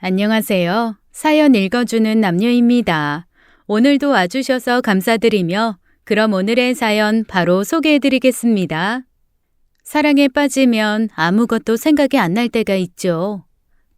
안녕하세요. 사연 읽어주는 남녀입니다. 오늘도 와주셔서 감사드리며 그럼 오늘의 사연 바로 소개해드리겠습니다. 사랑에 빠지면 아무것도 생각이 안 날 때가 있죠.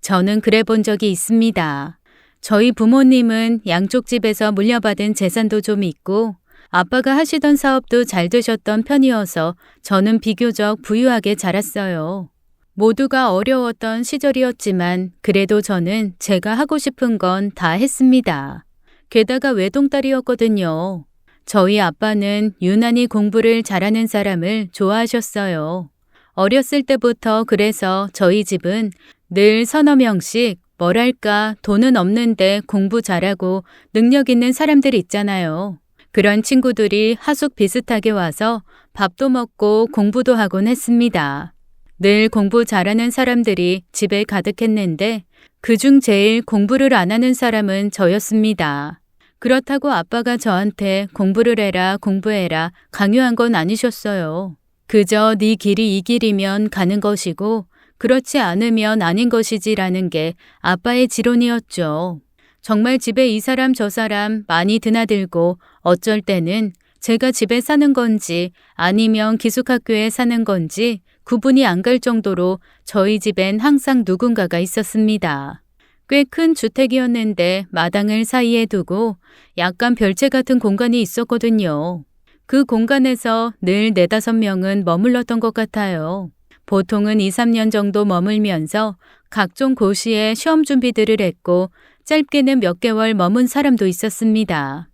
저는 그래 본 적이 있습니다. 저희 부모님은 양쪽 집에서 물려받은 재산도 좀 있고 아빠가 하시던 사업도 잘 되셨던 편이어서 저는 비교적 부유하게 자랐어요. 모두가 어려웠던 시절이었지만 그래도 저는 제가 하고 싶은 건 다 했습니다. 게다가 외동딸이었거든요. 저희 아빠는 유난히 공부를 잘하는 사람을 좋아하셨어요. 어렸을 때부터 그래서 저희 집은 늘 서너 명씩 뭐랄까 돈은 없는데 공부 잘하고 능력 있는 사람들 있잖아요. 그런 친구들이 하숙 비슷하게 와서 밥도 먹고 공부도 하곤 했습니다. 늘 공부 잘하는 사람들이 집에 가득했는데 그중 제일 공부를 안 하는 사람은 저였습니다. 그렇다고 아빠가 저한테 공부를 해라, 공부해라 강요한 건 아니셨어요. 그저 네 길이 이 길이면 가는 것이고 그렇지 않으면 아닌 것이지라는 게 아빠의 지론이었죠. 정말 집에 이 사람 저 사람 많이 드나들고 어쩔 때는 제가 집에 사는 건지 아니면 기숙학교에 사는 건지 구분이 안 갈 정도로 저희 집엔 항상 누군가가 있었습니다. 꽤 큰 주택이었는데 마당을 사이에 두고 약간 별채 같은 공간이 있었거든요. 그 공간에서 늘 4~5명은 머물렀던 것 같아요. 보통은 2~3년 정도 머물면서 각종 고시에 시험 준비들을 했고 짧게는 몇 개월 머문 사람도 있었습니다.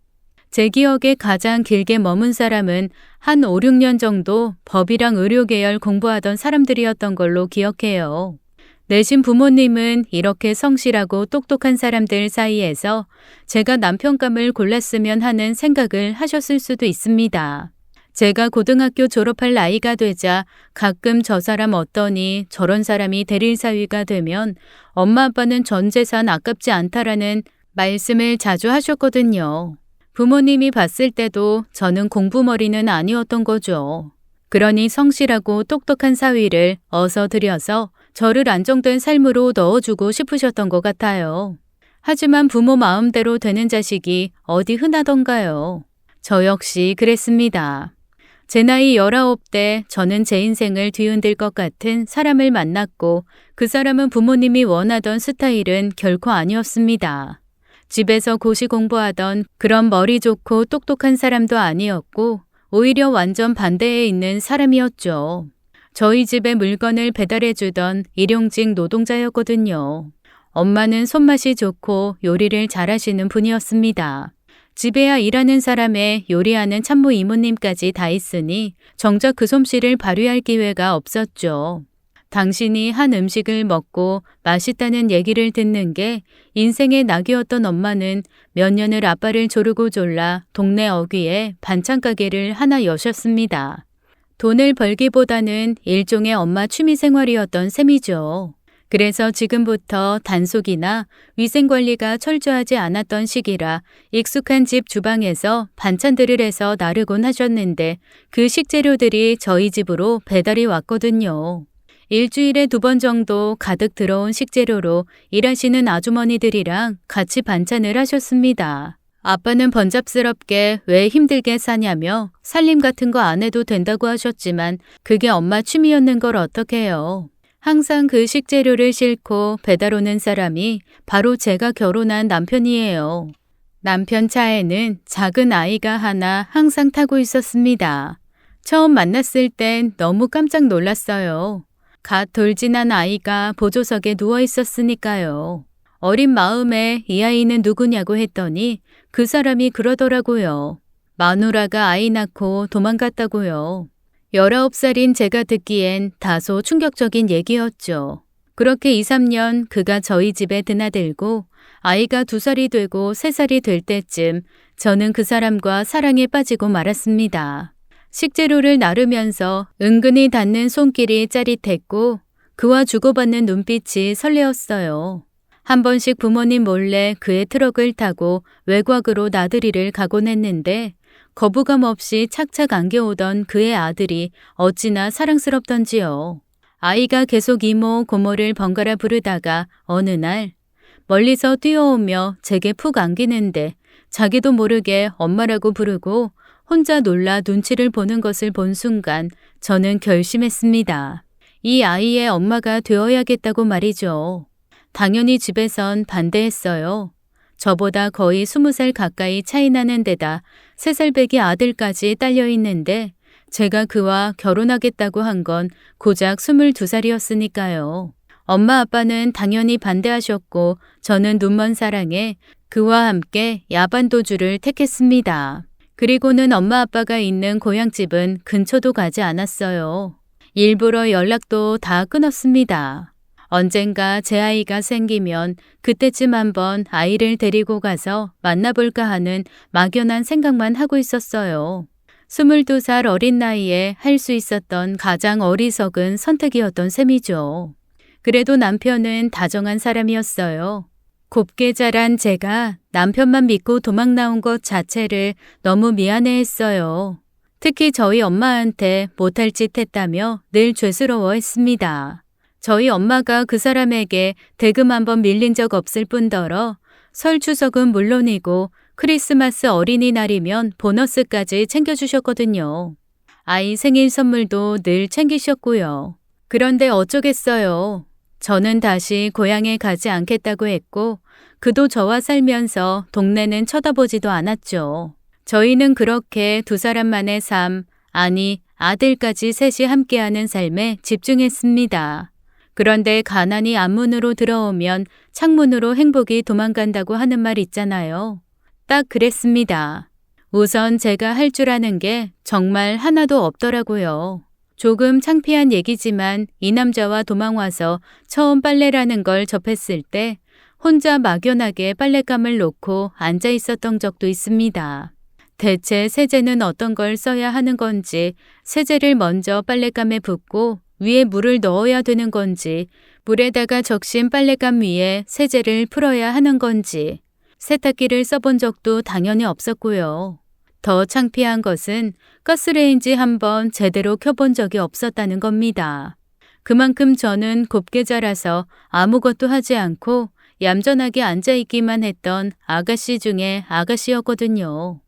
제 기억에 가장 길게 머문 사람은 한 5~6년 정도 법이랑 의료 계열 공부하던 사람들이었던 걸로 기억해요. 내신 부모님은 이렇게 성실하고 똑똑한 사람들 사이에서 제가 남편감을 골랐으면 하는 생각을 하셨을 수도 있습니다. 제가 고등학교 졸업할 나이가 되자 가끔 저 사람 어떠니 저런 사람이 대릴 사위가 되면 엄마 아빠는 전 재산 아깝지 않다라는 말씀을 자주 하셨거든요. 부모님이 봤을 때도 저는 공부머리는 아니었던 거죠. 그러니 성실하고 똑똑한 사위를 어서 들여서 저를 안정된 삶으로 넣어주고 싶으셨던 것 같아요. 하지만 부모 마음대로 되는 자식이 어디 흔하던가요. 저 역시 그랬습니다. 제 나이 19대 저는 제 인생을 뒤흔들 것 같은 사람을 만났고 그 사람은 부모님이 원하던 스타일은 결코 아니었습니다. 집에서 고시 공부하던 그런 머리 좋고 똑똑한 사람도 아니었고 오히려 완전 반대에 있는 사람이었죠. 저희 집에 물건을 배달해 주던 일용직 노동자였거든요. 엄마는 손맛이 좋고 요리를 잘하시는 분이었습니다. 집에야 일하는 사람에 요리하는 참모 이모님까지 다 있으니 정작 그 솜씨를 발휘할 기회가 없었죠. 당신이 한 음식을 먹고 맛있다는 얘기를 듣는 게 인생의 낙이었던 엄마는 몇 년을 아빠를 조르고 졸라 동네 어귀에 반찬 가게를 하나 여셨습니다. 돈을 벌기보다는 일종의 엄마 취미 생활이었던 셈이죠. 그래서 지금부터 단속이나 위생관리가 철저하지 않았던 시기라 익숙한 집 주방에서 반찬들을 해서 나르곤 하셨는데 그 식재료들이 저희 집으로 배달이 왔거든요. 일주일에 2번 정도 가득 들어온 식재료로 일하시는 아주머니들이랑 같이 반찬을 하셨습니다. 아빠는 번잡스럽게 왜 힘들게 사냐며 살림 같은 거 안 해도 된다고 하셨지만 그게 엄마 취미였는 걸 어떡해요. 항상 그 식재료를 싣고 배달 오는 사람이 바로 제가 결혼한 남편이에요. 남편 차에는 작은 아이가 하나 항상 타고 있었습니다. 처음 만났을 땐 너무 깜짝 놀랐어요. 갓 돌진한 아이가 보조석에 누워 있었으니까요. 어린 마음에 이 아이는 누구냐고 했더니 그 사람이 그러더라고요. 마누라가 아이 낳고 도망갔다고요. 19살인 제가 듣기엔 다소 충격적인 얘기였죠. 그렇게 2~3년 그가 저희 집에 드나들고 아이가 2살이 되고 3살이 될 때쯤 저는 그 사람과 사랑에 빠지고 말았습니다. 식재료를 나르면서 은근히 닿는 손길이 짜릿했고 그와 주고받는 눈빛이 설레었어요. 한 번씩 부모님 몰래 그의 트럭을 타고 외곽으로 나들이를 가곤 했는데 거부감 없이 착착 안겨오던 그의 아들이 어찌나 사랑스럽던지요. 아이가 계속 이모 고모를 번갈아 부르다가 어느 날 멀리서 뛰어오며 제게 푹 안기는데 자기도 모르게 엄마라고 부르고 혼자 놀라 눈치를 보는 것을 본 순간 저는 결심했습니다. 이 아이의 엄마가 되어야겠다고 말이죠. 당연히 집에선 반대했어요. 저보다 거의 20살 가까이 차이 나는 데다 3살 배기 아들까지 딸려 있는데 제가 그와 결혼하겠다고 한 건 고작 22살이었으니까요. 엄마 아빠는 당연히 반대하셨고 저는 눈먼 사랑에 그와 함께 야반도주를 택했습니다. 그리고는 엄마 아빠가 있는 고향집은 근처도 가지 않았어요. 일부러 연락도 다 끊었습니다. 언젠가 제 아이가 생기면 그때쯤 한번 아이를 데리고 가서 만나볼까 하는 막연한 생각만 하고 있었어요. 22살 어린 나이에 할 수 있었던 가장 어리석은 선택이었던 셈이죠. 그래도 남편은 다정한 사람이었어요. 곱게 자란 제가 남편만 믿고 도망 나온 것 자체를 너무 미안해했어요. 특히 저희 엄마한테 못할 짓 했다며 늘 죄스러워했습니다. 저희 엄마가 그 사람에게 대금 한번 밀린 적 없을 뿐더러 설 추석은 물론이고 크리스마스 어린이날이면 보너스까지 챙겨주셨거든요. 아이 생일 선물도 늘 챙기셨고요. 그런데 어쩌겠어요. 저는 다시 고향에 가지 않겠다고 했고 그도 저와 살면서 동네는 쳐다보지도 않았죠. 저희는 그렇게 두 사람만의 삶, 아니 아들까지 셋이 함께하는 삶에 집중했습니다. 그런데 가난이 앞문으로 들어오면 창문으로 행복이 도망간다고 하는 말 있잖아요. 딱 그랬습니다. 우선 제가 할 줄 아는 게 정말 하나도 없더라고요. 조금 창피한 얘기지만 이 남자와 도망와서 처음 빨래라는 걸 접했을 때 혼자 막연하게 빨랫감을 놓고 앉아 있었던 적도 있습니다. 대체 세제는 어떤 걸 써야 하는 건지, 세제를 먼저 빨랫감에 붓고 위에 물을 넣어야 되는 건지, 물에다가 적신 빨랫감 위에 세제를 풀어야 하는 건지, 세탁기를 써본 적도 당연히 없었고요. 더 창피한 것은 가스레인지 한번 제대로 켜본 적이 없었다는 겁니다. 그만큼 저는 곱게 자라서 아무것도 하지 않고 얌전하게 앉아있기만 했던 아가씨 중에 아가씨였거든요.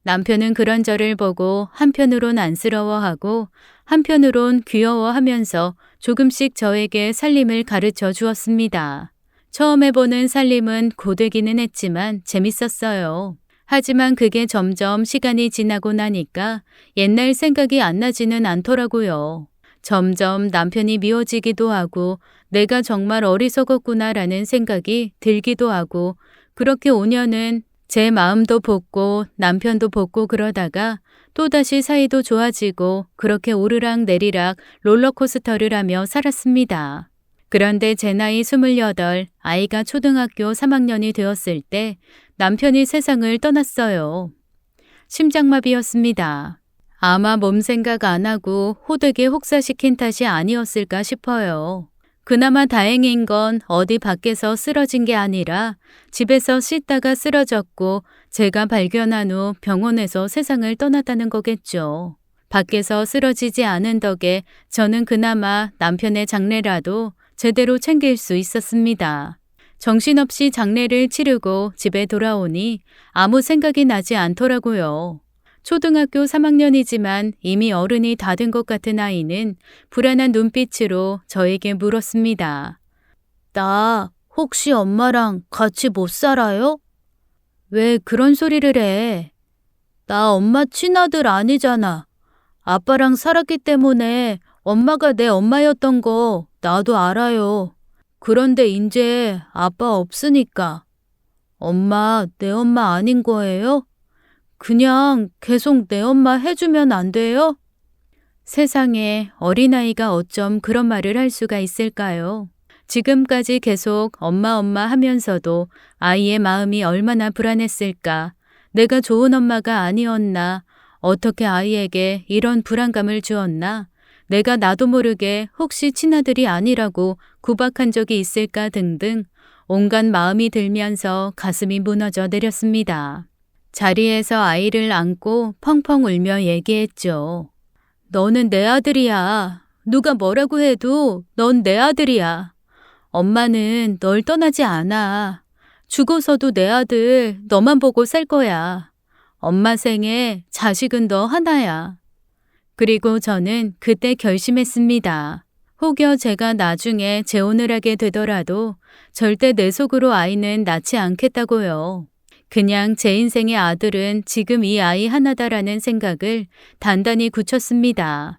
남편은 그런 저를 보고 한편으론 안쓰러워하고 한편으론 귀여워하면서 조금씩 저에게 살림을 가르쳐 주었습니다. 처음 해보는 살림은 고되기는 했지만 재밌었어요. 하지만 그게 점점 시간이 지나고 나니까 옛날 생각이 안 나지는 않더라고요. 점점 남편이 미워지기도 하고 내가 정말 어리석었구나라는 생각이 들기도 하고 그렇게 5년은 제 마음도 볶고 남편도 볶고 그러다가 또다시 사이도 좋아지고 그렇게 오르락 내리락 롤러코스터를 하며 살았습니다. 그런데 제 나이 28, 아이가 초등학교 3학년이 되었을 때 남편이 세상을 떠났어요. 심장마비였습니다. 아마 몸 생각 안 하고 호되게 혹사시킨 탓이 아니었을까 싶어요. 그나마 다행인 건 어디 밖에서 쓰러진 게 아니라 집에서 씻다가 쓰러졌고 제가 발견한 후 병원에서 세상을 떠났다는 거겠죠. 밖에서 쓰러지지 않은 덕에 저는 그나마 남편의 장례라도 제대로 챙길 수 있었습니다. 정신없이 장례를 치르고 집에 돌아오니 아무 생각이 나지 않더라고요. 초등학교 3학년이지만 이미 어른이 다 된 것 같은 아이는 불안한 눈빛으로 저에게 물었습니다. 나 혹시 엄마랑 같이 못 살아요? 왜 그런 소리를 해? 나 엄마 친아들 아니잖아. 아빠랑 살았기 때문에 엄마가 내 엄마였던 거 나도 알아요. 그런데 이제 아빠 없으니까. 엄마 내 엄마 아닌 거예요? 그냥 계속 내 엄마 해주면 안 돼요? 세상에 어린아이가 어쩜 그런 말을 할 수가 있을까요? 지금까지 계속 엄마 하면서도 아이의 마음이 얼마나 불안했을까. 내가 좋은 엄마가 아니었나. 어떻게 아이에게 이런 불안감을 주었나. 내가 나도 모르게 혹시 친아들이 아니라고 구박한 적이 있을까 등등 온갖 마음이 들면서 가슴이 무너져 내렸습니다. 자리에서 아이를 안고 펑펑 울며 얘기했죠. 너는 내 아들이야. 누가 뭐라고 해도 넌 내 아들이야. 엄마는 널 떠나지 않아. 죽어서도 내 아들 너만 보고 살 거야. 엄마 생에 자식은 너 하나야. 그리고 저는 그때 결심했습니다. 혹여 제가 나중에 재혼을 하게 되더라도 절대 내 속으로 아이는 낳지 않겠다고요. 그냥 제 인생의 아들은 지금 이 아이 하나다라는 생각을 단단히 굳혔습니다.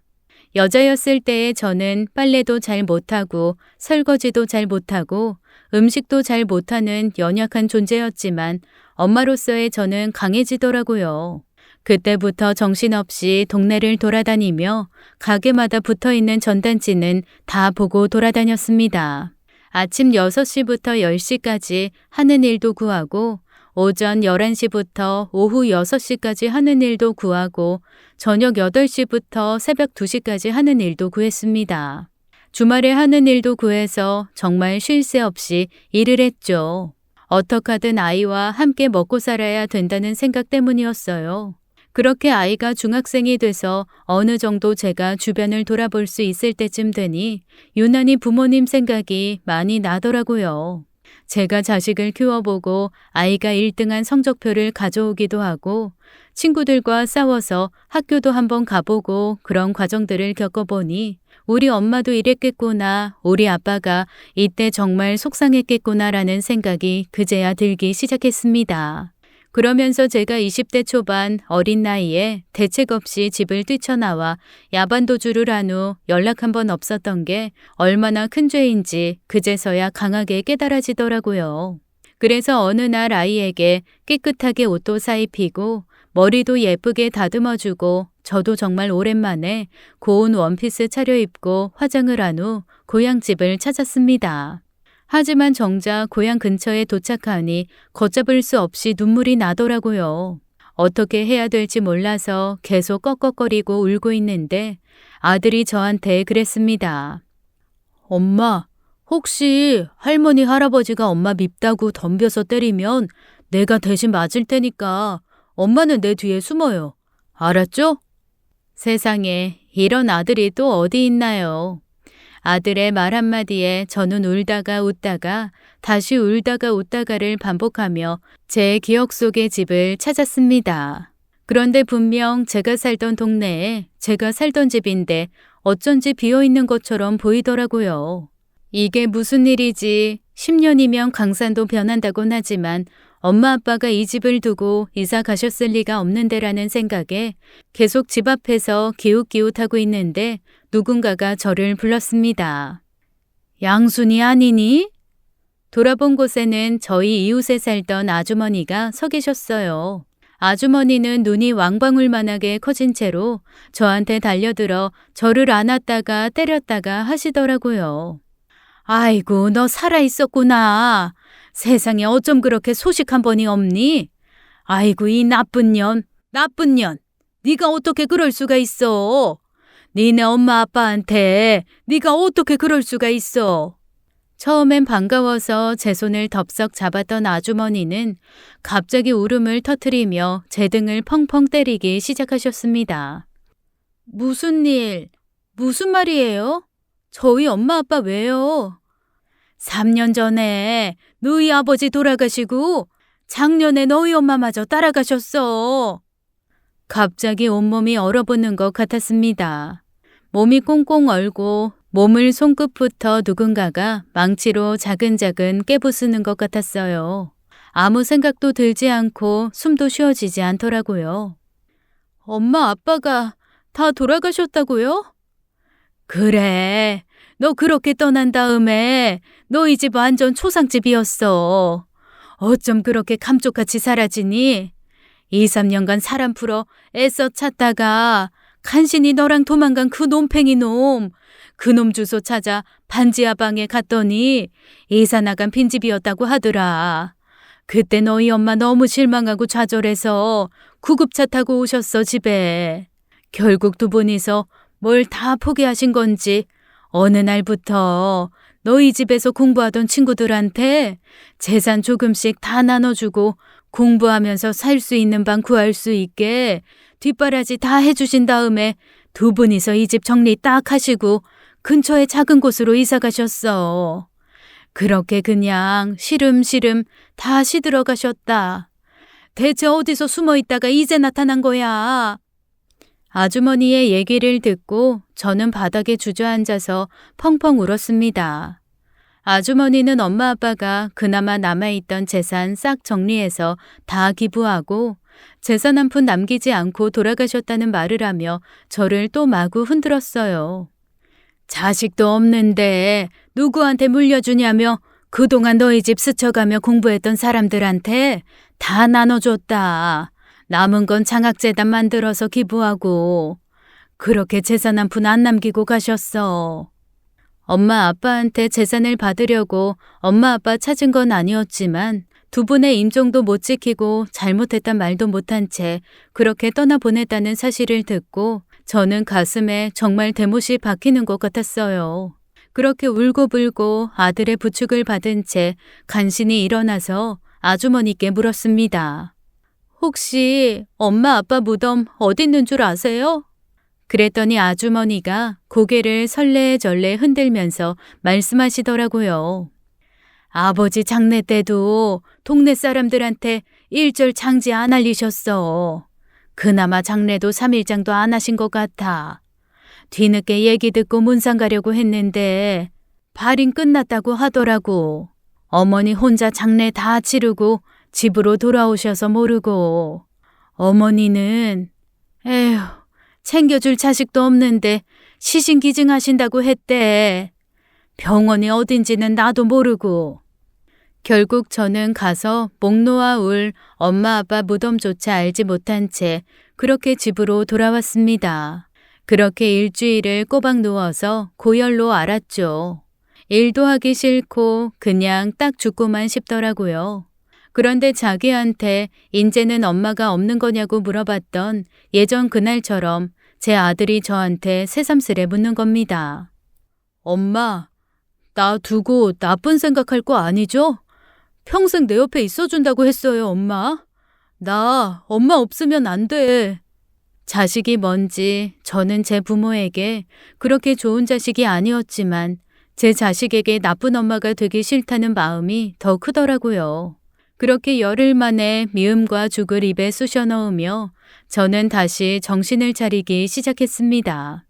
여자였을 때의 저는 빨래도 잘 못하고 설거지도 잘 못하고 음식도 잘 못하는 연약한 존재였지만 엄마로서의 저는 강해지더라고요. 그때부터 정신없이 동네를 돌아다니며 가게마다 붙어있는 전단지는 다 보고 돌아다녔습니다. 아침 6시부터 10시까지 하는 일도 구하고 오전 11시부터 오후 6시까지 하는 일도 구하고 저녁 8시부터 새벽 2시까지 하는 일도 구했습니다. 주말에 하는 일도 구해서 정말 쉴 새 없이 일을 했죠. 어떻게든 아이와 함께 먹고 살아야 된다는 생각 때문이었어요. 그렇게 아이가 중학생이 돼서 어느 정도 제가 주변을 돌아볼 수 있을 때쯤 되니 유난히 부모님 생각이 많이 나더라고요. 제가 자식을 키워보고 아이가 1등한 성적표를 가져오기도 하고 친구들과 싸워서 학교도 한번 가보고 그런 과정들을 겪어보니 우리 엄마도 이랬겠구나, 우리 아빠가 이때 정말 속상했겠구나라는 생각이 그제야 들기 시작했습니다. 그러면서 제가 20대 초반 어린 나이에 대책 없이 집을 뛰쳐나와 야반도주를 한 후 연락 한 번 없었던 게 얼마나 큰 죄인지 그제서야 강하게 깨달아지더라고요. 그래서 어느 날 아이에게 깨끗하게 옷도 사입히고 머리도 예쁘게 다듬어주고 저도 정말 오랜만에 고운 원피스 차려입고 화장을 한 후 고향집을 찾았습니다. 하지만 정작 고향 근처에 도착하니 걷잡을 수 없이 눈물이 나더라고요. 어떻게 해야 될지 몰라서 계속 꺽꺽거리고 울고 있는데 아들이 저한테 그랬습니다. 엄마, 혹시 할머니 할아버지가 엄마 밉다고 덤벼서 때리면 내가 대신 맞을 테니까 엄마는 내 뒤에 숨어요. 알았죠? 세상에 이런 아들이 또 어디 있나요? 아들의 말 한마디에 저는 울다가 웃다가 다시 울다가 웃다가를 반복하며 제 기억 속의 집을 찾았습니다. 그런데 분명 제가 살던 동네에 제가 살던 집인데 어쩐지 비어있는 것처럼 보이더라고요. 이게 무슨 일이지? 10년이면 강산도 변한다곤 하지만 엄마 아빠가 이 집을 두고 이사 가셨을 리가 없는데라는 생각에 계속 집 앞에서 기웃기웃하고 있는데 누군가가 저를 불렀습니다. 양순이 아니니? 돌아본 곳에는 저희 이웃에 살던 아주머니가 서 계셨어요. 아주머니는 눈이 왕방울만하게 커진 채로 저한테 달려들어 저를 안았다가 때렸다가 하시더라고요. 아이고, 너 살아있었구나. 세상에 어쩜 그렇게 소식 한 번이 없니? 아이고, 이 나쁜 년, 나쁜 년. 네가 어떻게 그럴 수가 있어? 니네 엄마 아빠한테 네가 어떻게 그럴 수가 있어? 처음엔 반가워서 제 손을 덥석 잡았던 아주머니는 갑자기 울음을 터뜨리며 제 등을 펑펑 때리기 시작하셨습니다. 무슨 일? 무슨 말이에요? 저희 엄마 아빠 왜요? 3년 전에 너희 아버지 돌아가시고 작년에 너희 엄마마저 따라가셨어. 갑자기 온몸이 얼어붙는 것 같았습니다. 몸이 꽁꽁 얼고 몸을 손끝부터 누군가가 망치로 자근자근 깨부수는 것 같았어요. 아무 생각도 들지 않고 숨도 쉬어지지 않더라고요. 엄마 아빠가 다 돌아가셨다고요? 그래. 너 그렇게 떠난 다음에 너희 집 완전 초상집이었어. 어쩜 그렇게 감쪽같이 사라지니? 2, 3년간 사람 풀어 애써 찾다가 간신히 너랑 도망간 그 놈팽이 놈. 그놈 주소 찾아 반지하 방에 갔더니 이사 나간 빈집이었다고 하더라. 그때 너희 엄마 너무 실망하고 좌절해서 구급차 타고 오셨어 집에. 결국 두 분이서 뭘 다 포기하신 건지 어느 날부터 너희 집에서 공부하던 친구들한테 재산 조금씩 다 나눠주고 공부하면서 살 수 있는 방 구할 수 있게 뒷바라지 다 해주신 다음에 두 분이서 이 집 정리 딱 하시고 근처에 작은 곳으로 이사 가셨어. 그렇게 그냥 시름시름 다 시들어가셨다. 대체 어디서 숨어 있다가 이제 나타난 거야? 아주머니의 얘기를 듣고 저는 바닥에 주저앉아서 펑펑 울었습니다. 아주머니는 엄마 아빠가 그나마 남아있던 재산 싹 정리해서 다 기부하고 재산 한 푼 남기지 않고 돌아가셨다는 말을 하며 저를 또 마구 흔들었어요. 자식도 없는데 누구한테 물려주냐며 그동안 너희 집 스쳐가며 공부했던 사람들한테 다 나눠줬다. 남은 건 장학재단 만들어서 기부하고 그렇게 재산 한 푼 안 남기고 가셨어. 엄마 아빠한테 재산을 받으려고 엄마 아빠 찾은 건 아니었지만 두 분의 임종도 못 지키고 잘못했단 말도 못한 채 그렇게 떠나보냈다는 사실을 듣고 저는 가슴에 정말 대못이 박히는 것 같았어요. 그렇게 울고불고 아들의 부축을 받은 채 간신히 일어나서 아주머니께 물었습니다. 혹시 엄마 아빠 무덤 어디 있는 줄 아세요? 그랬더니 아주머니가 고개를 설레절레 흔들면서 말씀하시더라고요. 아버지 장례 때도 동네 사람들한테 일절 장지 안 알리셨어. 그나마 장례도 3일장도 안 하신 것 같아. 뒤늦게 얘기 듣고 문상 가려고 했는데 발인 끝났다고 하더라고. 어머니 혼자 장례 다 치르고 집으로 돌아오셔서 모르고. 어머니는 에휴 챙겨줄 자식도 없는데 시신기증하신다고 했대. 병원이 어딘지는 나도 모르고. 결국 저는 가서 목 놓아 울 엄마 아빠 무덤조차 알지 못한 채 그렇게 집으로 돌아왔습니다. 그렇게 일주일을 꼬박 누워서 고열로 앓았죠. 일도 하기 싫고 그냥 딱 죽고만 싶더라고요. 그런데 자기한테 인제는 엄마가 없는 거냐고 물어봤던 예전 그날처럼 제 아들이 저한테 새삼스레 묻는 겁니다. 엄마, 나 두고 나쁜 생각할 거 아니죠? 평생 내 옆에 있어준다고 했어요, 엄마. 나 엄마 없으면 안 돼. 자식이 뭔지 저는 제 부모에게 그렇게 좋은 자식이 아니었지만 제 자식에게 나쁜 엄마가 되기 싫다는 마음이 더 크더라고요. 그렇게 열흘 만에 미움과 죽을 입에 쑤셔 넣으며 저는 다시 정신을 차리기 시작했습니다.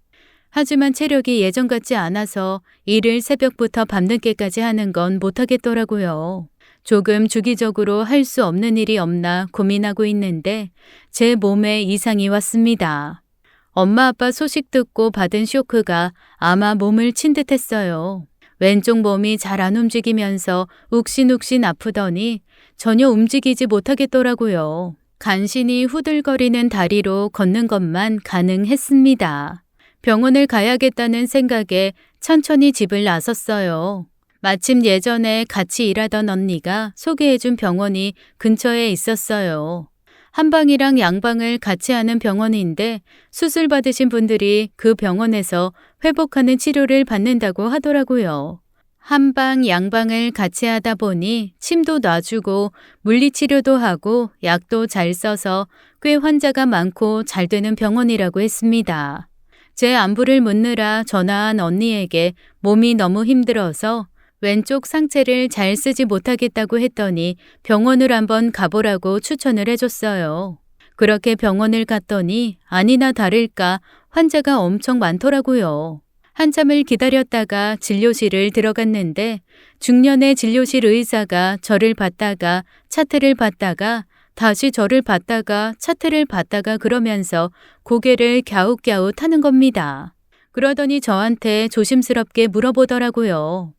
하지만 체력이 예전 같지 않아서 일을 새벽부터 밤늦게까지 하는 건 못하겠더라고요. 조금 주기적으로 할 수 없는 일이 없나 고민하고 있는데 제 몸에 이상이 왔습니다. 엄마 아빠 소식 듣고 받은 쇼크가 아마 몸을 친 듯했어요. 왼쪽 몸이 잘 안 움직이면서 욱신욱신 아프더니 전혀 움직이지 못하겠더라고요. 간신히 후들거리는 다리로 걷는 것만 가능했습니다. 병원을 가야겠다는 생각에 천천히 집을 나섰어요. 마침 예전에 같이 일하던 언니가 소개해준 병원이 근처에 있었어요. 한방이랑 양방을 같이 하는 병원인데 수술 받으신 분들이 그 병원에서 회복하는 치료를 받는다고 하더라고요. 한방, 양방을 같이 하다 보니 침도 놔주고 물리치료도 하고 약도 잘 써서 꽤 환자가 많고 잘 되는 병원이라고 했습니다. 제 안부를 묻느라 전화한 언니에게 몸이 너무 힘들어서 왼쪽 상체를 잘 쓰지 못하겠다고 했더니 병원을 한번 가보라고 추천을 해줬어요. 그렇게 병원을 갔더니 아니나 다를까 환자가 엄청 많더라고요. 한참을 기다렸다가 진료실을 들어갔는데 중년의 진료실 의사가 저를 봤다가 차트를 봤다가 다시 저를 봤다가 차트를 봤다가 그러면서 고개를 갸웃갸웃 하는 겁니다. 그러더니 저한테 조심스럽게 물어보더라고요.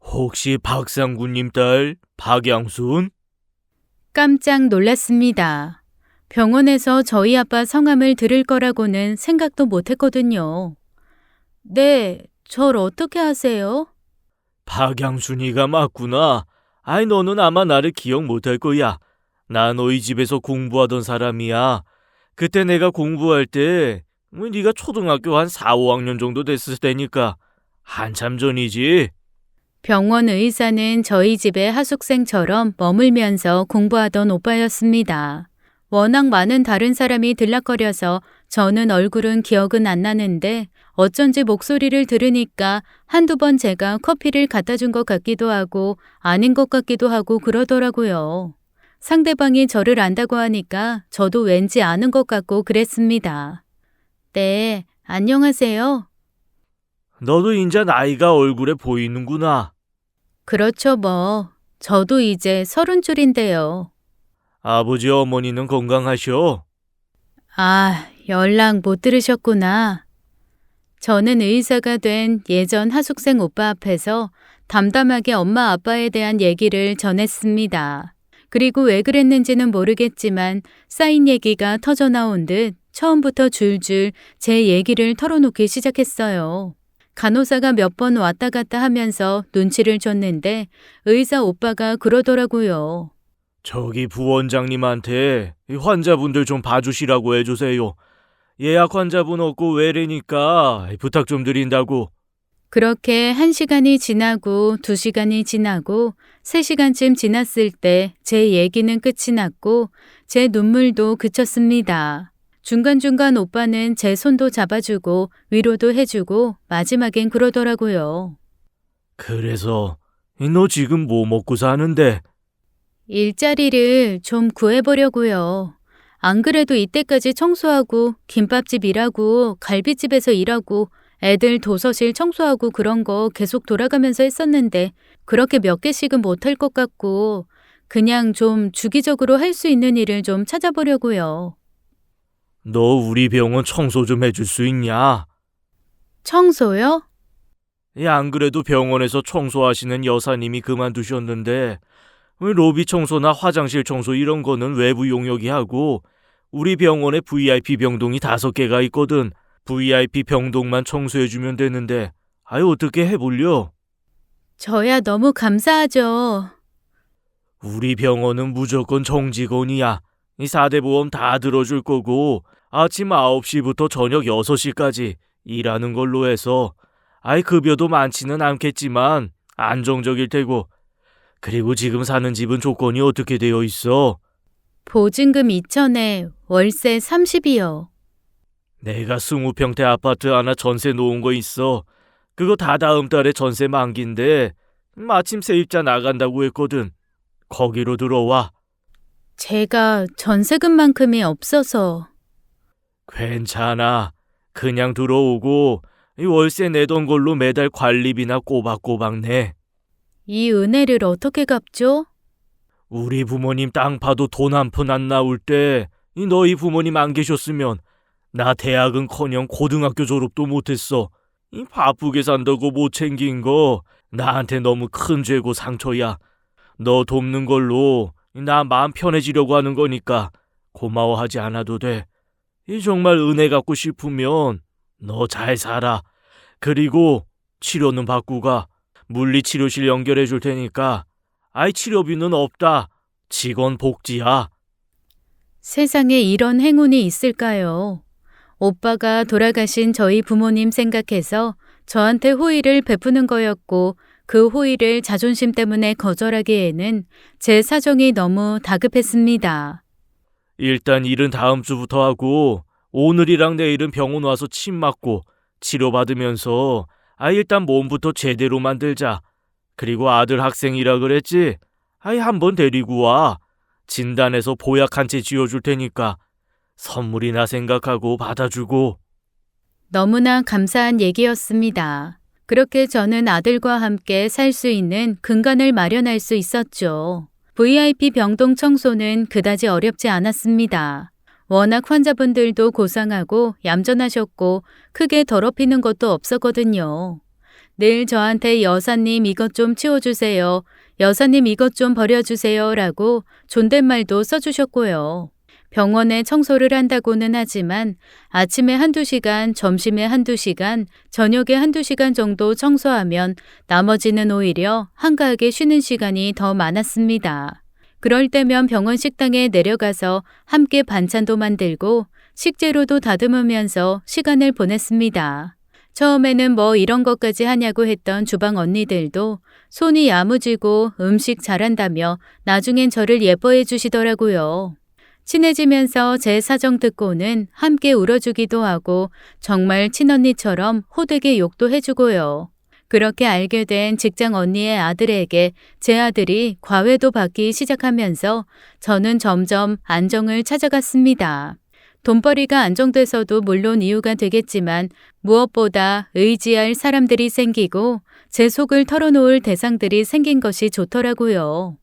혹시 박상구님 딸 박양순? 깜짝 놀랐습니다. 병원에서 저희 아빠 성함을 들을 거라고는 생각도 못했거든요. 네, 절 어떻게 아세요? 박양순이가 맞구나. 아이 너는 아마 나를 기억 못할 거야. 나 너희 집에서 공부하던 사람이야. 그때 내가 공부할 때 네가 초등학교 한 4, 5학년 정도 됐을 때니까 한참 전이지. 병원 의사는 저희 집의 하숙생처럼 머물면서 공부하던 오빠였습니다. 워낙 많은 다른 사람이 들락거려서 저는 얼굴은 기억은 안 나는데 어쩐지 목소리를 들으니까 한두 번 제가 커피를 갖다 준 것 같기도 하고 아닌 것 같기도 하고 그러더라고요. 상대방이 저를 안다고 하니까 저도 왠지 아는 것 같고 그랬습니다. 네, 안녕하세요. 너도 인자 나이가 얼굴에 보이는구나. 그렇죠 뭐. 저도 이제 30줄인데요. 아버지 어머니는 건강하셔? 아, 연락 못 들으셨구나. 저는 의사가 된 예전 하숙생 오빠 앞에서 담담하게 엄마 아빠에 대한 얘기를 전했습니다. 그리고 왜 그랬는지는 모르겠지만 쌓인 얘기가 터져 나온 듯 처음부터 줄줄 제 얘기를 털어놓기 시작했어요. 간호사가 몇 번 왔다 갔다 하면서 눈치를 줬는데 의사 오빠가 그러더라고요. 저기 부원장님한테 이 환자분들 좀 봐주시라고 해주세요. 예약 환자분 없고 외래니까 부탁 좀 드린다고. 그렇게 1시간이 지나고 2시간이 지나고 3시간쯤 지났을 때 제 얘기는 끝이 났고 제 눈물도 그쳤습니다. 중간중간 오빠는 제 손도 잡아주고 위로도 해주고 마지막엔 그러더라고요. 그래서 너 지금 뭐 먹고 사는데? 일자리를 좀 구해보려고요. 안 그래도 이때까지 청소하고 김밥집 일하고 갈비집에서 일하고 애들 도서실 청소하고 그런 거 계속 돌아가면서 했었는데 그렇게 몇 개씩은 못할 것 같고 그냥 좀 주기적으로 할 수 있는 일을 좀 찾아보려고요. 너 우리 병원 청소 좀 해줄 수 있냐? 청소요? 안 그래도 병원에서 청소하시는 여사님이 그만두셨는데 로비 청소나 화장실 청소 이런 거는 외부 용역이 하고 우리 병원에 VIP 병동이 5개가 있거든. VIP 병동만 청소해주면 되는데 어떻게 해볼려? 저야 너무 감사하죠. 우리 병원은 무조건 정직원이야. 이 4대 보험 다 들어줄 거고 아침 9시부터 저녁 6시까지 일하는 걸로 해서 급여도 많지는 않겠지만 안정적일 테고 그리고 지금 사는 집은 조건이 어떻게 되어 있어? 보증금 2천에 월세 30이요. 내가 20평대 아파트 하나 전세 놓은 거 있어. 그거 다 다음 달에 전세 만기인데 마침 세입자 나간다고 했거든. 거기로 들어와. 제가 전세금만큼이 없어서. 괜찮아. 그냥 들어오고 이 월세 내던 걸로 매달 관리비나 꼬박꼬박 내. 이 은혜를 어떻게 갚죠? 우리 부모님 땅 파도 돈 한 푼 안 나올 때 너희 부모님 안 계셨으면 나 대학은커녕 고등학교 졸업도 못했어. 바쁘게 산다고 못 챙긴 거 나한테 너무 큰 죄고 상처야. 너 돕는 걸로 나 마음 편해지려고 하는 거니까 고마워하지 않아도 돼. 정말 은혜 갚고 싶으면 너 잘 살아. 그리고 치료는 받고 가. 물리치료실 연결해 줄 테니까. 치료비는 없다. 직원 복지야. 세상에 이런 행운이 있을까요? 오빠가 돌아가신 저희 부모님 생각해서 저한테 호의를 베푸는 거였고 그 호의를 자존심 때문에 거절하기에는 제 사정이 너무 다급했습니다. 일단 일은 다음 주부터 하고 오늘이랑 내일은 병원 와서 침 맞고 치료받으면서 일단 몸부터 제대로 만들자. 그리고 아들 학생이라 그랬지? 한번 데리고 와. 진단해서 보약 한 채 쥐어줄 테니까 선물이나 생각하고 받아주고. 너무나 감사한 얘기였습니다. 그렇게 저는 아들과 함께 살 수 있는 근간을 마련할 수 있었죠. VIP 병동 청소는 그다지 어렵지 않았습니다. 워낙 환자분들도 고상하고 얌전하셨고 크게 더럽히는 것도 없었거든요. 늘 저한테 여사님 이것 좀 치워주세요. 여사님 이것 좀 버려주세요. 라고 존댓말도 써주셨고요. 병원에 청소를 한다고는 하지만 아침에 1~2시간, 점심에 1~2시간, 저녁에 1~2시간 정도 청소하면 나머지는 오히려 한가하게 쉬는 시간이 더 많았습니다. 그럴 때면 병원 식당에 내려가서 함께 반찬도 만들고 식재료도 다듬으면서 시간을 보냈습니다. 처음에는 뭐 이런 것까지 하냐고 했던 주방 언니들도 손이 야무지고 음식 잘한다며 나중엔 저를 예뻐해 주시더라고요. 친해지면서 제 사정 듣고는 함께 울어주기도 하고 정말 친언니처럼 호되게 욕도 해주고요. 그렇게 알게 된 직장 언니의 아들에게 제 아들이 과외도 받기 시작하면서 저는 점점 안정을 찾아갔습니다. 돈벌이가 안정돼서도 물론 이유가 되겠지만 무엇보다 의지할 사람들이 생기고 제 속을 털어놓을 대상들이 생긴 것이 좋더라고요.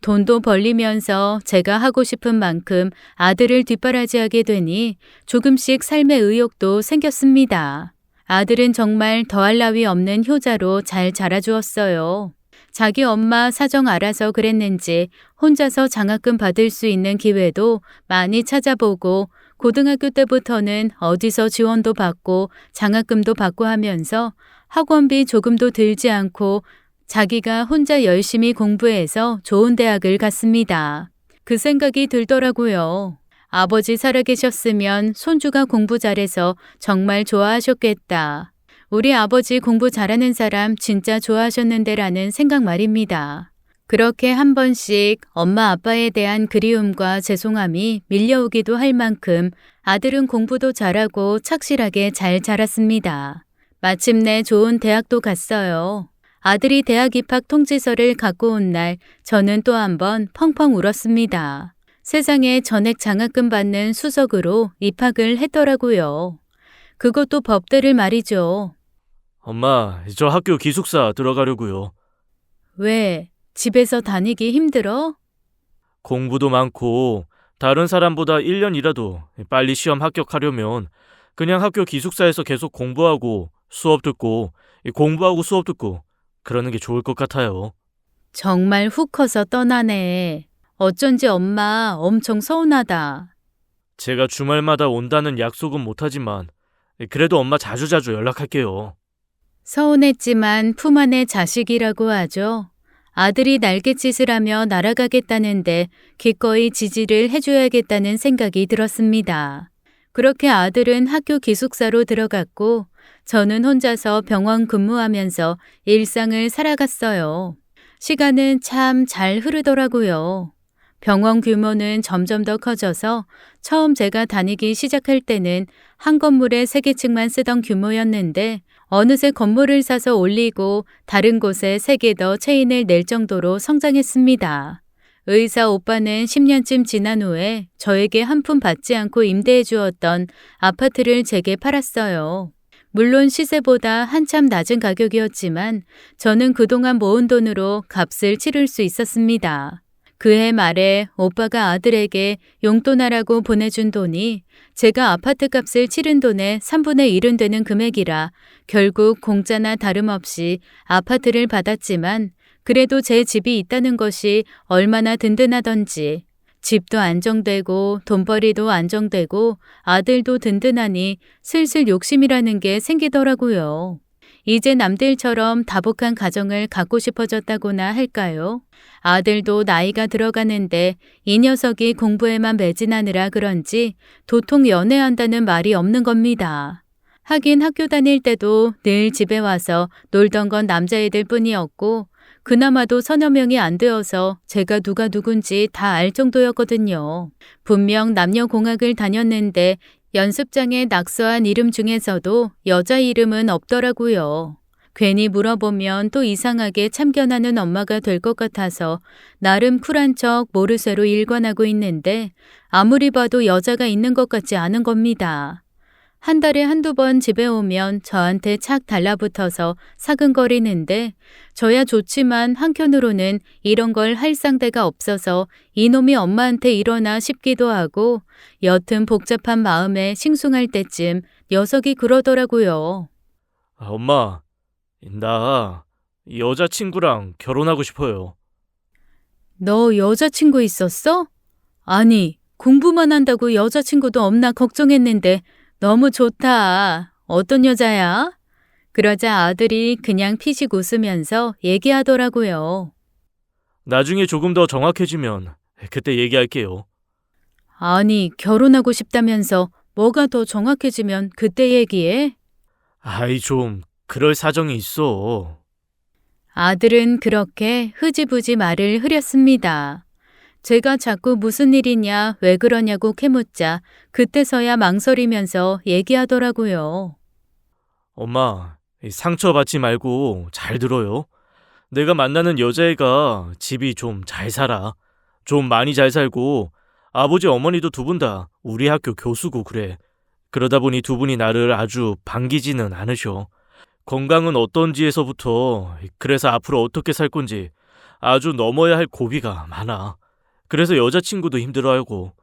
돈도 벌리면서 제가 하고 싶은 만큼 아들을 뒷바라지하게 되니 조금씩 삶의 의욕도 생겼습니다. 아들은 정말 더할 나위 없는 효자로 잘 자라주었어요. 자기 엄마 사정 알아서 그랬는지 혼자서 장학금 받을 수 있는 기회도 많이 찾아보고 고등학교 때부터는 어디서 지원도 받고 장학금도 받고 하면서 학원비 조금도 들지 않고 자기가 혼자 열심히 공부해서 좋은 대학을 갔습니다. 그 생각이 들더라고요. 아버지 살아계셨으면 손주가 공부 잘해서 정말 좋아하셨겠다. 우리 아버지 공부 잘하는 사람 진짜 좋아하셨는데라는 생각 말입니다. 그렇게 한 번씩 엄마 아빠에 대한 그리움과 죄송함이 밀려오기도 할 만큼 아들은 공부도 잘하고 착실하게 잘 자랐습니다. 마침내 좋은 대학도 갔어요. 아들이 대학 입학 통지서를 갖고 온 날 저는 또 한 번 펑펑 울었습니다. 세상에 전액 장학금 받는 수석으로 입학을 했더라고요. 그것도 법대를 말이죠. 엄마, 저 학교 기숙사 들어가려고요. 왜? 집에서 다니기 힘들어? 공부도 많고 다른 사람보다 1년이라도 빨리 시험 합격하려면 그냥 학교 기숙사에서 계속 공부하고 수업 듣고 공부하고 수업 듣고 그러는 게 좋을 것 같아요. 정말 훅 커서 떠나네. 어쩐지 엄마 엄청 서운하다. 제가 주말마다 온다는 약속은 못하지만 그래도 엄마 자주자주 연락할게요. 서운했지만 품 안의 자식이라고 하죠. 아들이 날갯짓을 하며 날아가겠다는데 기꺼이 지지를 해줘야겠다는 생각이 들었습니다. 그렇게 아들은 학교 기숙사로 들어갔고 저는 혼자서 병원 근무하면서 일상을 살아갔어요. 시간은 참 잘 흐르더라고요. 병원 규모는 점점 더 커져서 처음 제가 다니기 시작할 때는 한 건물에 3개층만 쓰던 규모였는데 어느새 건물을 사서 올리고 다른 곳에 3개 더 체인을 낼 정도로 성장했습니다. 의사 오빠는 10년쯤 지난 후에 저에게 한 푼 받지 않고 임대해 주었던 아파트를 제게 팔았어요. 물론 시세보다 한참 낮은 가격이었지만 저는 그동안 모은 돈으로 값을 치를 수 있었습니다. 그해 말에 오빠가 아들에게 용돈하라고 보내준 돈이 제가 아파트 값을 치른 돈의 3분의 1은 되는 금액이라 결국 공짜나 다름없이 아파트를 받았지만 그래도 제 집이 있다는 것이 얼마나 든든하던지 집도 안정되고 돈벌이도 안정되고 아들도 든든하니 슬슬 욕심이라는 게 생기더라고요. 이제 남들처럼 다복한 가정을 갖고 싶어졌다고나 할까요? 아들도 나이가 들어가는데 이 녀석이 공부에만 매진하느라 그런지 도통 연애한다는 말이 없는 겁니다. 하긴 학교 다닐 때도 늘 집에 와서 놀던 건 남자애들 뿐이었고 그나마도 서너 명이 안 되어서 제가 누가 누군지 다 알 정도였거든요. 분명 남녀공학을 다녔는데 연습장에 낙서한 이름 중에서도 여자 이름은 없더라고요. 괜히 물어보면 또 이상하게 참견하는 엄마가 될 것 같아서 나름 쿨한 척 모르쇠로 일관하고 있는데 아무리 봐도 여자가 있는 것 같지 않은 겁니다. 한 달에 한두 번 집에 오면 저한테 착 달라붙어서 사근거리는데 저야 좋지만 한편으로는 이런 걸 할 상대가 없어서 이놈이 엄마한테 이러나 싶기도 하고 여튼 복잡한 마음에 싱숭할 때쯤 녀석이 그러더라고요. 엄마, 나 여자친구랑 결혼하고 싶어요. 너 여자친구 있었어? 아니, 공부만 한다고 여자친구도 없나 걱정했는데 너무 좋다. 어떤 여자야? 그러자 아들이 그냥 피식 웃으면서 얘기하더라고요. 나중에 조금 더 정확해지면 그때 얘기할게요. 아니, 결혼하고 싶다면서 뭐가 더 정확해지면 그때 얘기해? 아이 좀 그럴 사정이 있어. 아들은 그렇게 흐지부지 말을 흐렸습니다. 제가 자꾸 무슨 일이냐, 왜 그러냐고 캐묻자 그때서야 망설이면서 얘기하더라고요. 엄마, 상처받지 말고 잘 들어요. 내가 만나는 여자애가 집이 좀 잘 살아. 좀 많이 잘 살고 아버지 어머니도 두 분 다 우리 학교 교수고 그래. 그러다 보니 두 분이 나를 아주 반기지는 않으셔. 건강은 어떤지에서부터 그래서 앞으로 어떻게 살 건지 아주 넘어야 할 고비가 많아. 그래서 여자친구도 힘들어하고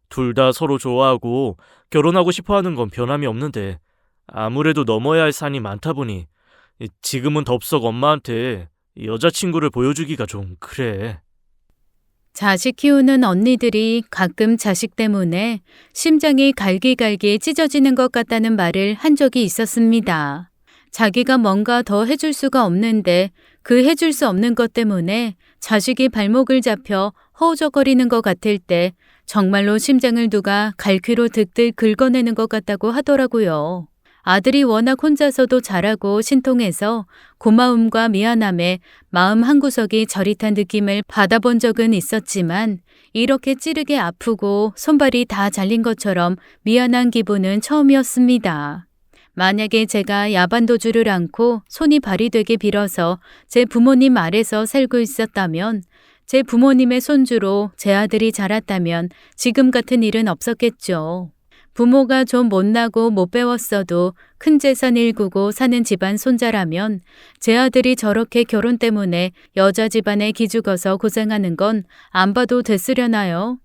둘 다 서로 좋아하고 결혼하고 싶어하는 건 변함이 없는데 아무래도 넘어야 할 산이 많다 보니 지금은 덥석 엄마한테 여자친구를 보여주기가 좀 그래. 자식 키우는 언니들이 가끔 자식 때문에 심장이 갈기갈기 찢어지는 것 같다는 말을 한 적이 있었습니다. 자기가 뭔가 더 해줄 수가 없는데 그 해줄 수 없는 것 때문에 자식이 발목을 잡혀 허우적거리는 것 같을 때 정말로 심장을 누가 갈퀴로 득득 긁어내는 것 같다고 하더라고요. 아들이 워낙 혼자서도 잘하고 신통해서 고마움과 미안함에 마음 한구석이 저릿한 느낌을 받아본 적은 있었지만 이렇게 찌르게 아프고 손발이 다 잘린 것처럼 미안한 기분은 처음이었습니다. 만약에 제가 야반도주를 않고 손이 발이 되게 빌어서 제 부모님 아래서 살고 있었다면, 제 부모님의 손주로 제 아들이 자랐다면 지금 같은 일은 없었겠죠. 부모가 좀 못나고 못 배웠어도 큰 재산 일구고 사는 집안 손자라면 제 아들이 저렇게 결혼 때문에 여자 집안에 기죽어서 고생하는 건 안 봐도 됐으려나요?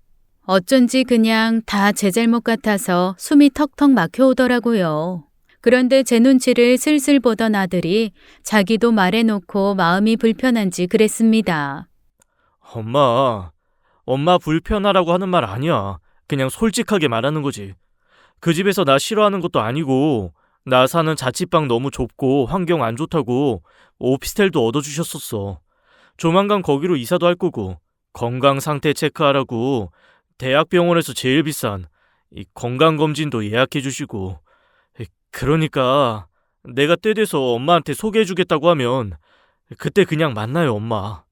어쩐지 그냥 다 제 잘못 같아서 숨이 턱턱 막혀오더라고요. 그런데 제 눈치를 슬슬 보던 아들이 자기도 말해놓고 마음이 불편한지 그랬습니다. 엄마 불편하라고 하는 말 아니야. 그냥 솔직하게 말하는 거지. 그 집에서 나 싫어하는 것도 아니고 나 사는 자취방 너무 좁고 환경 안 좋다고 오피스텔도 얻어주셨었어. 조만간 거기로 이사도 할 거고 건강 상태 체크하라고 대학병원에서 제일 비싼 이 건강검진도 예약해 주시고 그러니까 내가 때 돼서 엄마한테 소개해 주겠다고 하면 그때 그냥 만나요, 엄마.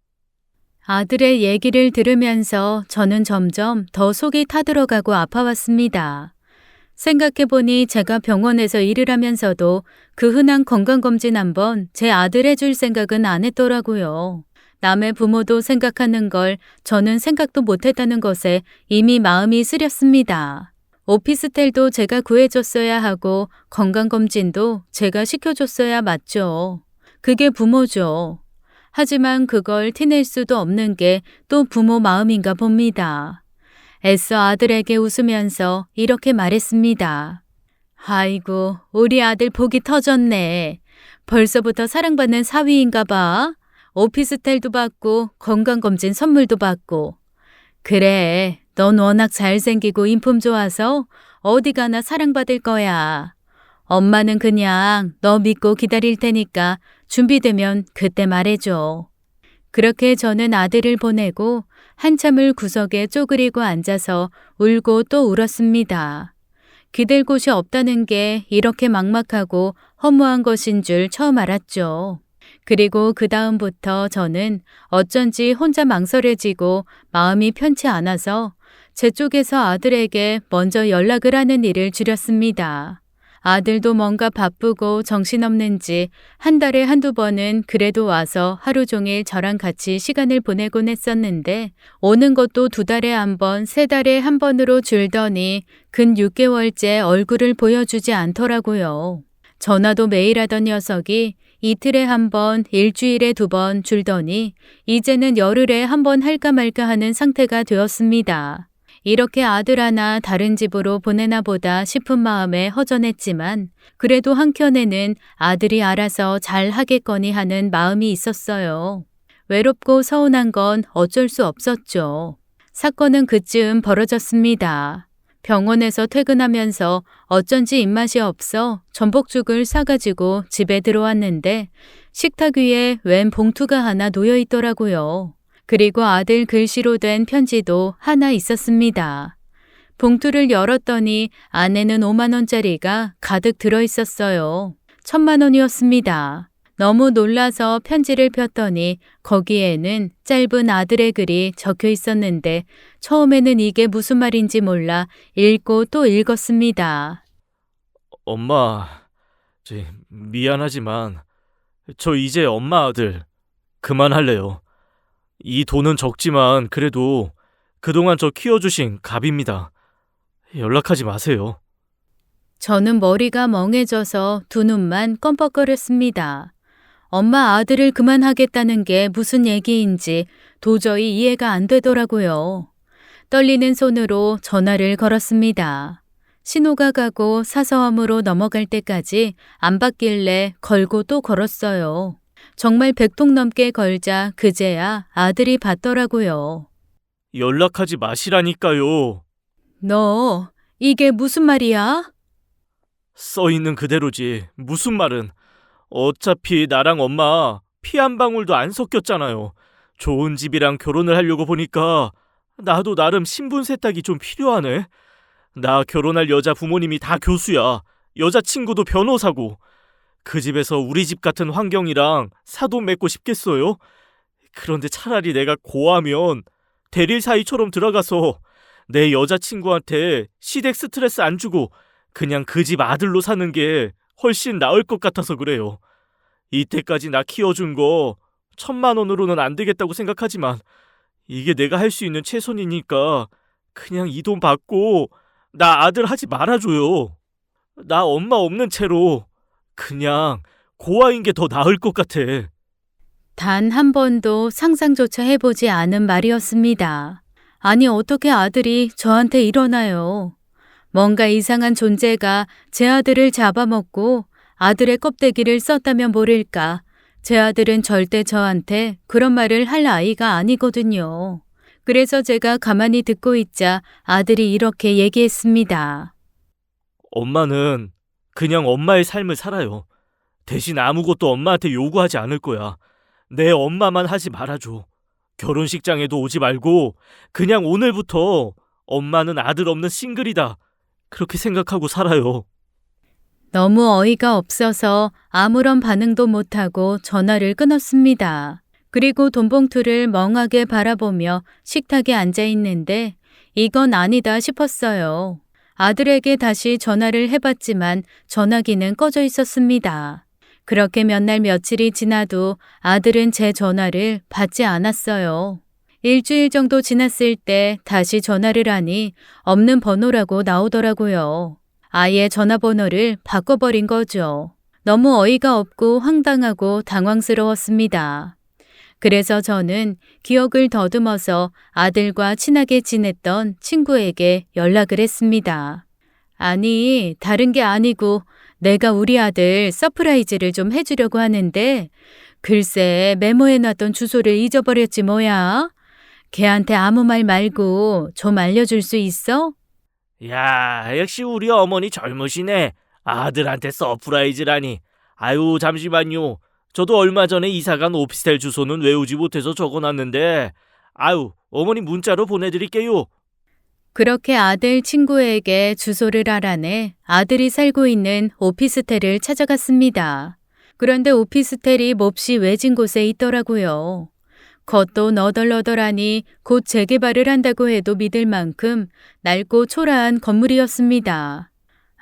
아들의 얘기를 들으면서 저는 점점 더 속이 타들어가고 아파왔습니다. 생각해보니 제가 병원에서 일을 하면서도 그 흔한 건강검진 한번 제 아들 해줄 생각은 안 했더라고요. 남의 부모도 생각하는 걸 저는 생각도 못했다는 것에 이미 마음이 쓰렸습니다. 오피스텔도 제가 구해줬어야 하고 건강검진도 제가 시켜줬어야 맞죠. 그게 부모죠. 하지만 그걸 티낼 수도 없는 게 또 부모 마음인가 봅니다. 애써 아들에게 웃으면서 이렇게 말했습니다. 아이고, 우리 아들 복이 터졌네. 벌써부터 사랑받는 사위인가 봐. 오피스텔도 받고 건강검진 선물도 받고. 그래, 넌 워낙 잘생기고 인품 좋아서 어디 가나 사랑받을 거야. 엄마는 그냥 너 믿고 기다릴 테니까 준비되면 그때 말해줘. 그렇게 저는 아들을 보내고 한참을 구석에 쪼그리고 앉아서 울고 또 울었습니다. 기댈 곳이 없다는 게 이렇게 막막하고 허무한 것인 줄 처음 알았죠. 그리고 그 다음부터 저는 어쩐지 혼자 망설여지고 마음이 편치 않아서 제 쪽에서 아들에게 먼저 연락을 하는 일을 줄였습니다. 아들도 뭔가 바쁘고 정신없는지 한 달에 한두 번은 그래도 와서 하루 종일 저랑 같이 시간을 보내곤 했었는데 오는 것도 2달에 한 번, 3달에 한 번으로 줄더니 근 6개월째 얼굴을 보여주지 않더라고요. 전화도 매일 하던 녀석이 이틀에 한 번, 일주일에 2번 줄더니 이제는 열흘에 한 번 할까 말까 하는 상태가 되었습니다. 이렇게 아들 하나 다른 집으로 보내나 보다 싶은 마음에 허전했지만 그래도 한켠에는 아들이 알아서 잘 하겠거니 하는 마음이 있었어요. 외롭고 서운한 건 어쩔 수 없었죠. 사건은 그쯤 벌어졌습니다. 병원에서 퇴근하면서 어쩐지 입맛이 없어 전복죽을 싸가지고 집에 들어왔는데 식탁 위에 웬 봉투가 하나 놓여 있더라고요. 그리고 아들 글씨로 된 편지도 하나 있었습니다. 봉투를 열었더니 안에는 5만 원짜리가 가득 들어 있었어요. 1,000만 원이었습니다. 너무 놀라서 편지를 폈더니 거기에는 짧은 아들의 글이 적혀 있었는데 처음에는 이게 무슨 말인지 몰라 읽고 또 읽었습니다. 엄마, 미안하지만 저 이제 엄마 아들 그만할래요. 이 돈은 적지만 그래도 그동안 저 키워주신 갑입니다. 연락하지 마세요. 저는 머리가 멍해져서 두 눈만 껌뻑거렸습니다. 엄마 아들을 그만하겠다는 게 무슨 얘기인지 도저히 이해가 안 되더라고요. 떨리는 손으로 전화를 걸었습니다. 신호가 가고 사서함으로 넘어갈 때까지 안 받길래 걸고 또 걸었어요. 정말 100통 넘게 걸자 그제야 아들이 받더라고요. 연락하지 마시라니까요. 너, 이게 무슨 말이야? 써 있는 그대로지. 무슨 말은. 어차피 나랑 엄마 피 한 방울도 안 섞였잖아요. 좋은 집이랑 결혼을 하려고 보니까 나도 나름 신분 세탁이 좀 필요하네. 나 결혼할 여자 부모님이 다 교수야. 여자친구도 변호사고. 그 집에서 우리 집 같은 환경이랑 사돈 맺고 싶겠어요? 그런데 차라리 내가 고하면 대릴 사이처럼 들어가서 내 여자친구한테 시댁 스트레스 안 주고 그냥 그 집 아들로 사는 게 훨씬 나을 것 같아서 그래요. 이때까지 나 키워준 거 1,000만 원으로는 안 되겠다고 생각하지만 이게 내가 할 수 있는 최선이니까 그냥 이 돈 받고 나 아들 하지 말아줘요. 나 엄마 없는 채로 그냥 고아인 게 더 나을 것 같아. 단 한 번도 상상조차 해보지 않은 말이었습니다. 아니, 어떻게 아들이 저한테 이러나요? 뭔가 이상한 존재가 제 아들을 잡아먹고 아들의 껍데기를 썼다면 모를까. 제 아들은 절대 저한테 그런 말을 할 아이가 아니거든요. 그래서 제가 가만히 듣고 있자 아들이 이렇게 얘기했습니다. 엄마는 그냥 엄마의 삶을 살아요. 대신 아무것도 엄마한테 요구하지 않을 거야. 내 엄마만 하지 말아줘. 결혼식장에도 오지 말고 그냥 오늘부터 엄마는 아들 없는 싱글이다. 그렇게 생각하고 살아요. 너무 어이가 없어서 아무런 반응도 못하고 전화를 끊었습니다. 그리고 돈봉투를 멍하게 바라보며 식탁에 앉아 있는데 이건 아니다 싶었어요. 아들에게 다시 전화를 해봤지만 전화기는 꺼져 있었습니다. 그렇게 몇 날 며칠이 지나도 아들은 제 전화를 받지 않았어요. 일주일 정도 지났을 때 다시 전화를 하니 없는 번호라고 나오더라고요. 아예 전화번호를 바꿔버린 거죠. 너무 어이가 없고 황당하고 당황스러웠습니다. 그래서 저는 기억을 더듬어서 아들과 친하게 지냈던 친구에게 연락을 했습니다. 아니, 다른 게 아니고 내가 우리 아들 서프라이즈를 좀 해주려고 하는데 글쎄 메모해놨던 주소를 잊어버렸지 뭐야. 걔한테 아무 말 말고 좀 알려줄 수 있어? 야, 역시 우리 어머니 젊으시네. 아들한테 서프라이즈라니. 아유, 잠시만요. 저도 얼마 전에 이사간 오피스텔 주소는 외우지 못해서 적어놨는데 아유, 어머니 문자로 보내드릴게요. 그렇게 아들 친구에게 주소를 알아내 아들이 살고 있는 오피스텔을 찾아갔습니다. 그런데 오피스텔이 몹시 외진 곳에 있더라고요. 겉도 너덜너덜하니 곧 재개발을 한다고 해도 믿을 만큼 낡고 초라한 건물이었습니다.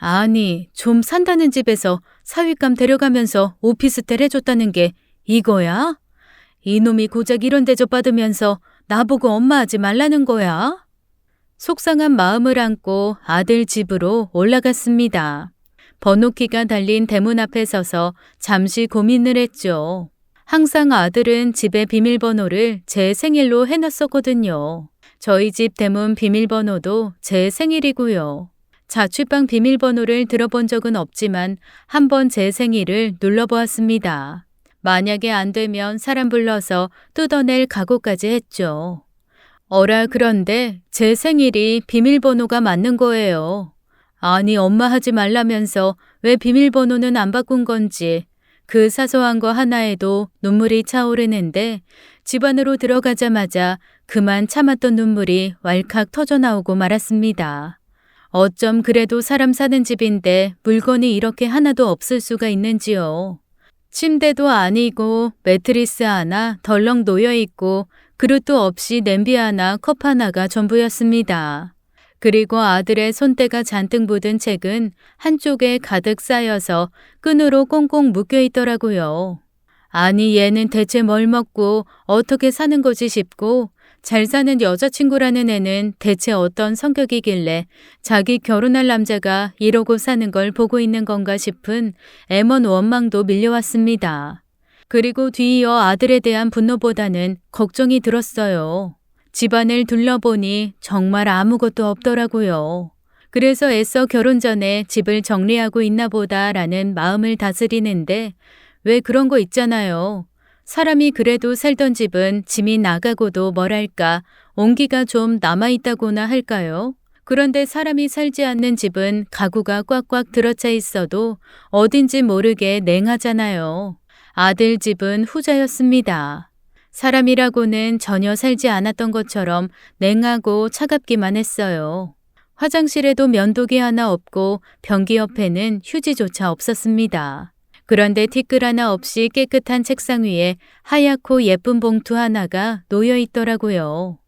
아니, 좀 산다는 집에서 사윗감 데려가면서 오피스텔 해줬다는 게 이거야? 이놈이 고작 이런 대접 받으면서 나보고 엄마 하지 말라는 거야? 속상한 마음을 안고 아들 집으로 올라갔습니다. 번호키가 달린 대문 앞에 서서 잠시 고민을 했죠. 항상 아들은 집에 비밀번호를 제 생일로 해놨었거든요. 저희 집 대문 비밀번호도 제 생일이고요. 자취방 비밀번호를 들어본 적은 없지만 한번 제 생일을 눌러보았습니다. 만약에 안 되면 사람 불러서 뜯어낼 각오까지 했죠. 어라 그런데 제 생일이 비밀번호가 맞는 거예요. 아니 엄마 하지 말라면서 왜 비밀번호는 안 바꾼 건지 그 사소한 거 하나에도 눈물이 차오르는데 집 안으로 들어가자마자 그만 참았던 눈물이 왈칵 터져나오고 말았습니다. 어쩜 그래도 사람 사는 집인데 물건이 이렇게 하나도 없을 수가 있는지요. 침대도 아니고 매트리스 하나 덜렁 놓여 있고 그릇도 없이 냄비 하나 컵 하나가 전부였습니다. 그리고 아들의 손때가 잔뜩 묻은 책은 한쪽에 가득 쌓여서 끈으로 꽁꽁 묶여 있더라고요. 아니 얘는 대체 뭘 먹고 어떻게 사는 거지 싶고 잘 사는 여자친구라는 애는 대체 어떤 성격이길래 자기 결혼할 남자가 이러고 사는 걸 보고 있는 건가 싶은 애먼 원망도 밀려왔습니다. 그리고 뒤이어 아들에 대한 분노보다는 걱정이 들었어요. 집안을 둘러보니 정말 아무것도 없더라고요. 그래서 애써 결혼 전에 집을 정리하고 있나 보다라는 마음을 다스리는데 왜 그런 거 있잖아요. 사람이 그래도 살던 집은 짐이 나가고도 뭐랄까 온기가 좀 남아있다고나 할까요? 그런데 사람이 살지 않는 집은 가구가 꽉꽉 들어차 있어도 어딘지 모르게 냉하잖아요. 아들 집은 후자였습니다. 사람이라고는 전혀 살지 않았던 것처럼 냉하고 차갑기만 했어요. 화장실에도 면도기 하나 없고 변기 옆에는 휴지조차 없었습니다. 그런데 티끌 하나 없이 깨끗한 책상 위에 하얗고 예쁜 봉투 하나가 놓여 있더라고요.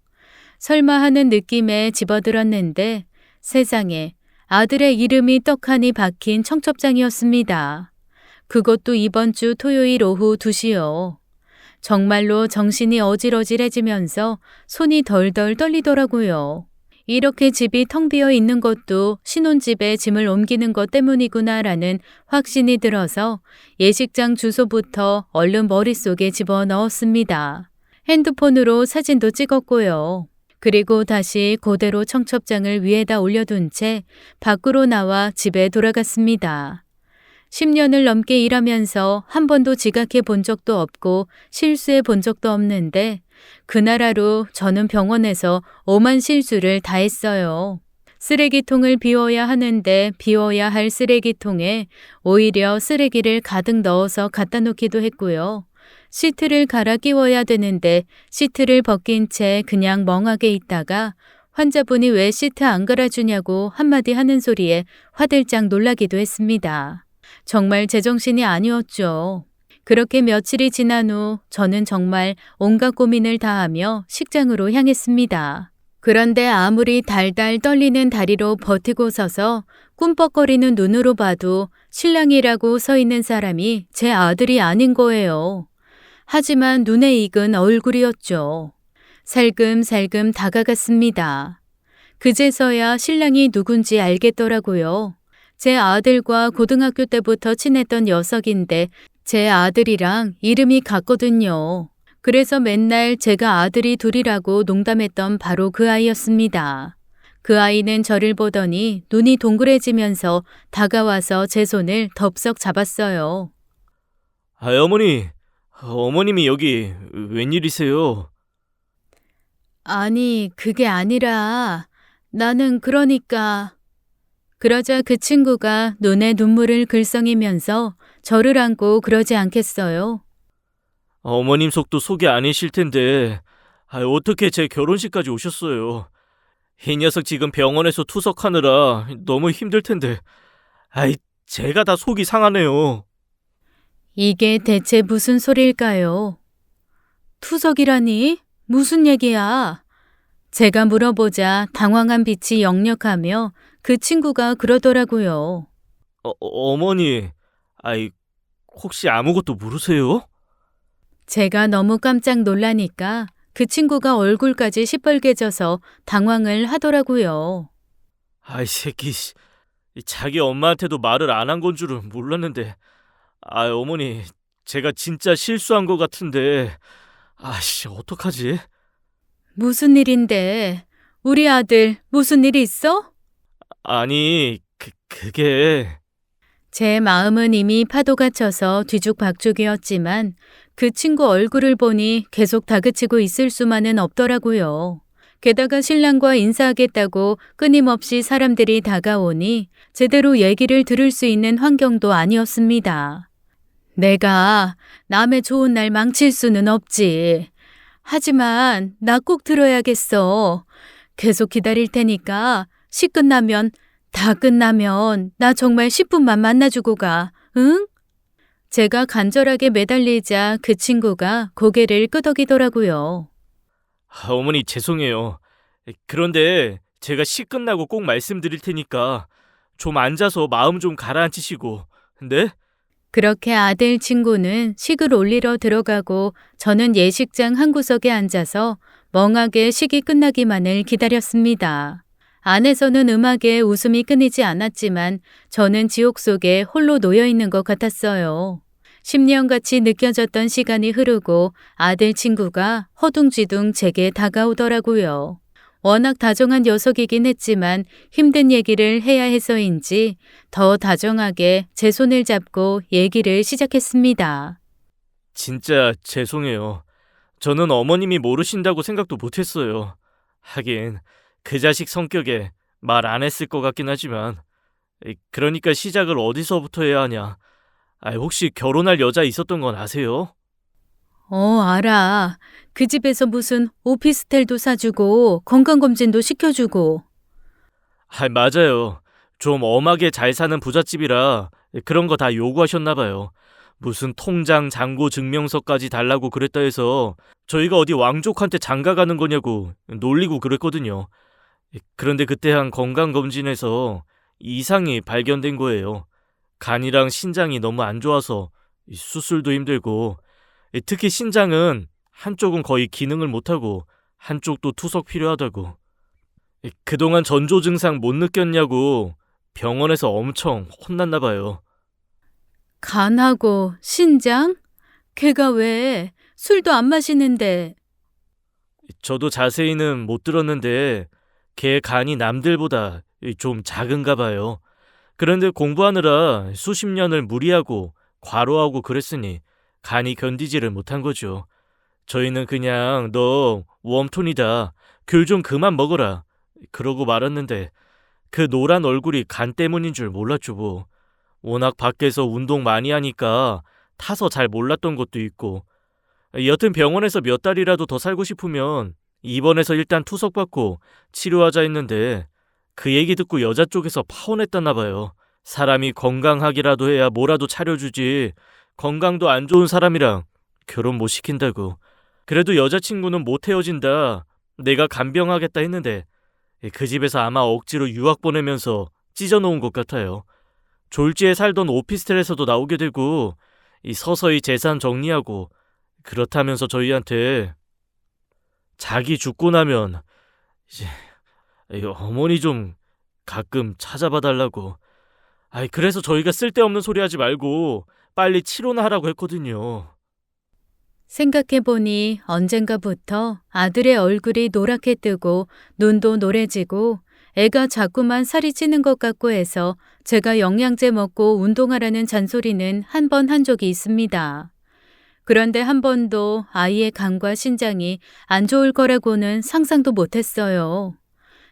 설마 하는 느낌에 집어들었는데 세상에 아들의 이름이 떡하니 박힌 청첩장이었습니다. 그것도 이번 주 토요일 오후 2시요. 정말로 정신이 어질어질해지면서 손이 덜덜 떨리더라고요. 이렇게 집이 텅 비어 있는 것도 신혼집에 짐을 옮기는 것 때문이구나라는 확신이 들어서 예식장 주소부터 얼른 머릿속에 집어넣었습니다. 핸드폰으로 사진도 찍었고요. 그리고 다시 그대로 청첩장을 위에다 올려둔 채 밖으로 나와 집에 돌아갔습니다. 10년을 넘게 일하면서 한 번도 지각해 본 적도 없고 실수해 본 적도 없는데 그날 하루 저는 병원에서 오만 실수를 다 했어요. 쓰레기통을 비워야 하는데 비워야 할 쓰레기통에 오히려 쓰레기를 가득 넣어서 갖다 놓기도 했고요. 시트를 갈아 끼워야 되는데 시트를 벗긴 채 그냥 멍하게 있다가 환자분이 왜 시트 안 갈아주냐고 한마디 하는 소리에 화들짝 놀라기도 했습니다. 정말 제정신이 아니었죠. 그렇게 며칠이 지난 후 저는 정말 온갖 고민을 다하며 식장으로 향했습니다. 그런데 아무리 달달 떨리는 다리로 버티고 서서 꿈뻑거리는 눈으로 봐도 신랑이라고 서 있는 사람이 제 아들이 아닌 거예요. 하지만 눈에 익은 얼굴이었죠. 살금살금 다가갔습니다. 그제서야 신랑이 누군지 알겠더라고요. 제 아들과 고등학교 때부터 친했던 녀석인데 제 아들이랑 이름이 같거든요. 그래서 맨날 제가 아들이 둘이라고 농담했던 바로 그 아이였습니다. 그 아이는 저를 보더니 눈이 동그래지면서 다가와서 제 손을 덥석 잡았어요. 어머님이 여기 웬일이세요? 아니, 그게 아니라 나는 그러니까... 그러자 그 친구가 눈에 눈물을 글썽이면서 저를 안고 그러지 않겠어요? 어머님 속도 속이 아니실 텐데 어떻게 제 결혼식까지 오셨어요? 이 녀석 지금 병원에서 투석하느라 너무 힘들 텐데 제가 다 속이 상하네요. 이게 대체 무슨 소릴까요? 투석이라니? 무슨 얘기야? 제가 물어보자 당황한 빛이 역력하며 그 친구가 그러더라고요. 어머니, 혹시 아무것도 모르세요? 제가 너무 깜짝 놀라니까 그 친구가 얼굴까지 시뻘개져서 당황을 하더라고요. 이 새끼, 자기 엄마한테도 말을 안 한 건 줄은 몰랐는데, 어머니, 제가 진짜 실수한 것 같은데, 어떡하지? 무슨 일인데? 우리 아들 무슨 일 있어? 아니, 그게... 제 마음은 이미 파도가 쳐서 뒤죽박죽이었지만 그 친구 얼굴을 보니 계속 다그치고 있을 수만은 없더라고요. 게다가 신랑과 인사하겠다고 끊임없이 사람들이 다가오니 제대로 얘기를 들을 수 있는 환경도 아니었습니다. 내가 남의 좋은 날 망칠 수는 없지. 하지만 나 꼭 들어야겠어. 계속 기다릴 테니까 다 끝나면 나 정말 10분만 만나주고 가. 응? 제가 간절하게 매달리자 그 친구가 고개를 끄덕이더라고요. 어머니 죄송해요. 그런데 제가 시 끝나고 꼭 말씀드릴 테니까 좀 앉아서 마음 좀 가라앉히시고. 네? 그렇게 아들 친구는 식을 올리러 들어가고 저는 예식장 한 구석에 앉아서 멍하게 식이 끝나기만을 기다렸습니다. 안에서는 음악에 웃음이 끊이지 않았지만 저는 지옥 속에 홀로 놓여 있는 것 같았어요. 10년같이 느껴졌던 시간이 흐르고 아들 친구가 허둥지둥 제게 다가오더라고요. 워낙 다정한 녀석이긴 했지만 힘든 얘기를 해야 해서인지 더 다정하게 제 손을 잡고 얘기를 시작했습니다. 진짜 죄송해요. 저는 어머님이 모르신다고 생각도 못했어요. 하긴 그 자식 성격에 말 안 했을 것 같긴 하지만 그러니까 시작을 어디서부터 해야 하냐. 혹시 결혼할 여자 있었던 건 아세요? 알아. 그 집에서 무슨 오피스텔도 사주고 건강검진도 시켜주고. 맞아요. 좀 엄하게 잘 사는 부잣집이라 그런 거 다 요구하셨나 봐요. 무슨 통장 잔고 증명서까지 달라고 그랬다 해서 저희가 어디 왕족한테 장가 가는 거냐고 놀리고 그랬거든요. 그런데 그때 한 건강검진에서 이상이 발견된 거예요. 간이랑 신장이 너무 안 좋아서 수술도 힘들고, 특히 신장은 한쪽은 거의 기능을 못하고 한쪽도 투석 필요하다고. 그동안 전조 증상 못 느꼈냐고 병원에서 엄청 혼났나 봐요. 간하고 신장? 걔가 왜 술도 안 마시는데. 저도 자세히는 못 들었는데 걔 간이 남들보다 좀 작은가 봐요. 그런데 공부하느라 수십 년을 무리하고 과로하고 그랬으니 간이 견디지를 못한 거죠. 저희는 그냥 너 웜톤이다. 귤 좀 그만 먹어라. 그러고 말았는데 그 노란 얼굴이 간 때문인 줄 몰랐죠 뭐. 워낙 밖에서 운동 많이 하니까 타서 잘 몰랐던 것도 있고. 여튼 병원에서 몇 달이라도 더 살고 싶으면 입원해서 일단 투석받고 치료하자 했는데 그 얘기 듣고 여자 쪽에서 파혼했다나 봐요. 사람이 건강하기라도 해야 뭐라도 차려주지 건강도 안 좋은 사람이랑 결혼 못 시킨다고. 그래도 여자친구는 못 헤어진다. 내가 간병하겠다 했는데 그 집에서 아마 억지로 유학 보내면서 찢어놓은 것 같아요. 졸지에 살던 오피스텔에서도 나오게 되고 서서히 재산 정리하고 그렇다면서 저희한테 자기 죽고 나면 이제 어머니 좀 가끔 찾아봐 달라고. 그래서 저희가 쓸데없는 소리 하지 말고 빨리 치료나 하라고 했거든요. 생각해보니 언젠가부터 아들의 얼굴이 노랗게 뜨고 눈도 노래지고 애가 자꾸만 살이 찌는 것 같고 해서 제가 영양제 먹고 운동하라는 잔소리는 한 번 한 적이 있습니다. 그런데 한 번도 아이의 간과 신장이 안 좋을 거라고는 상상도 못했어요.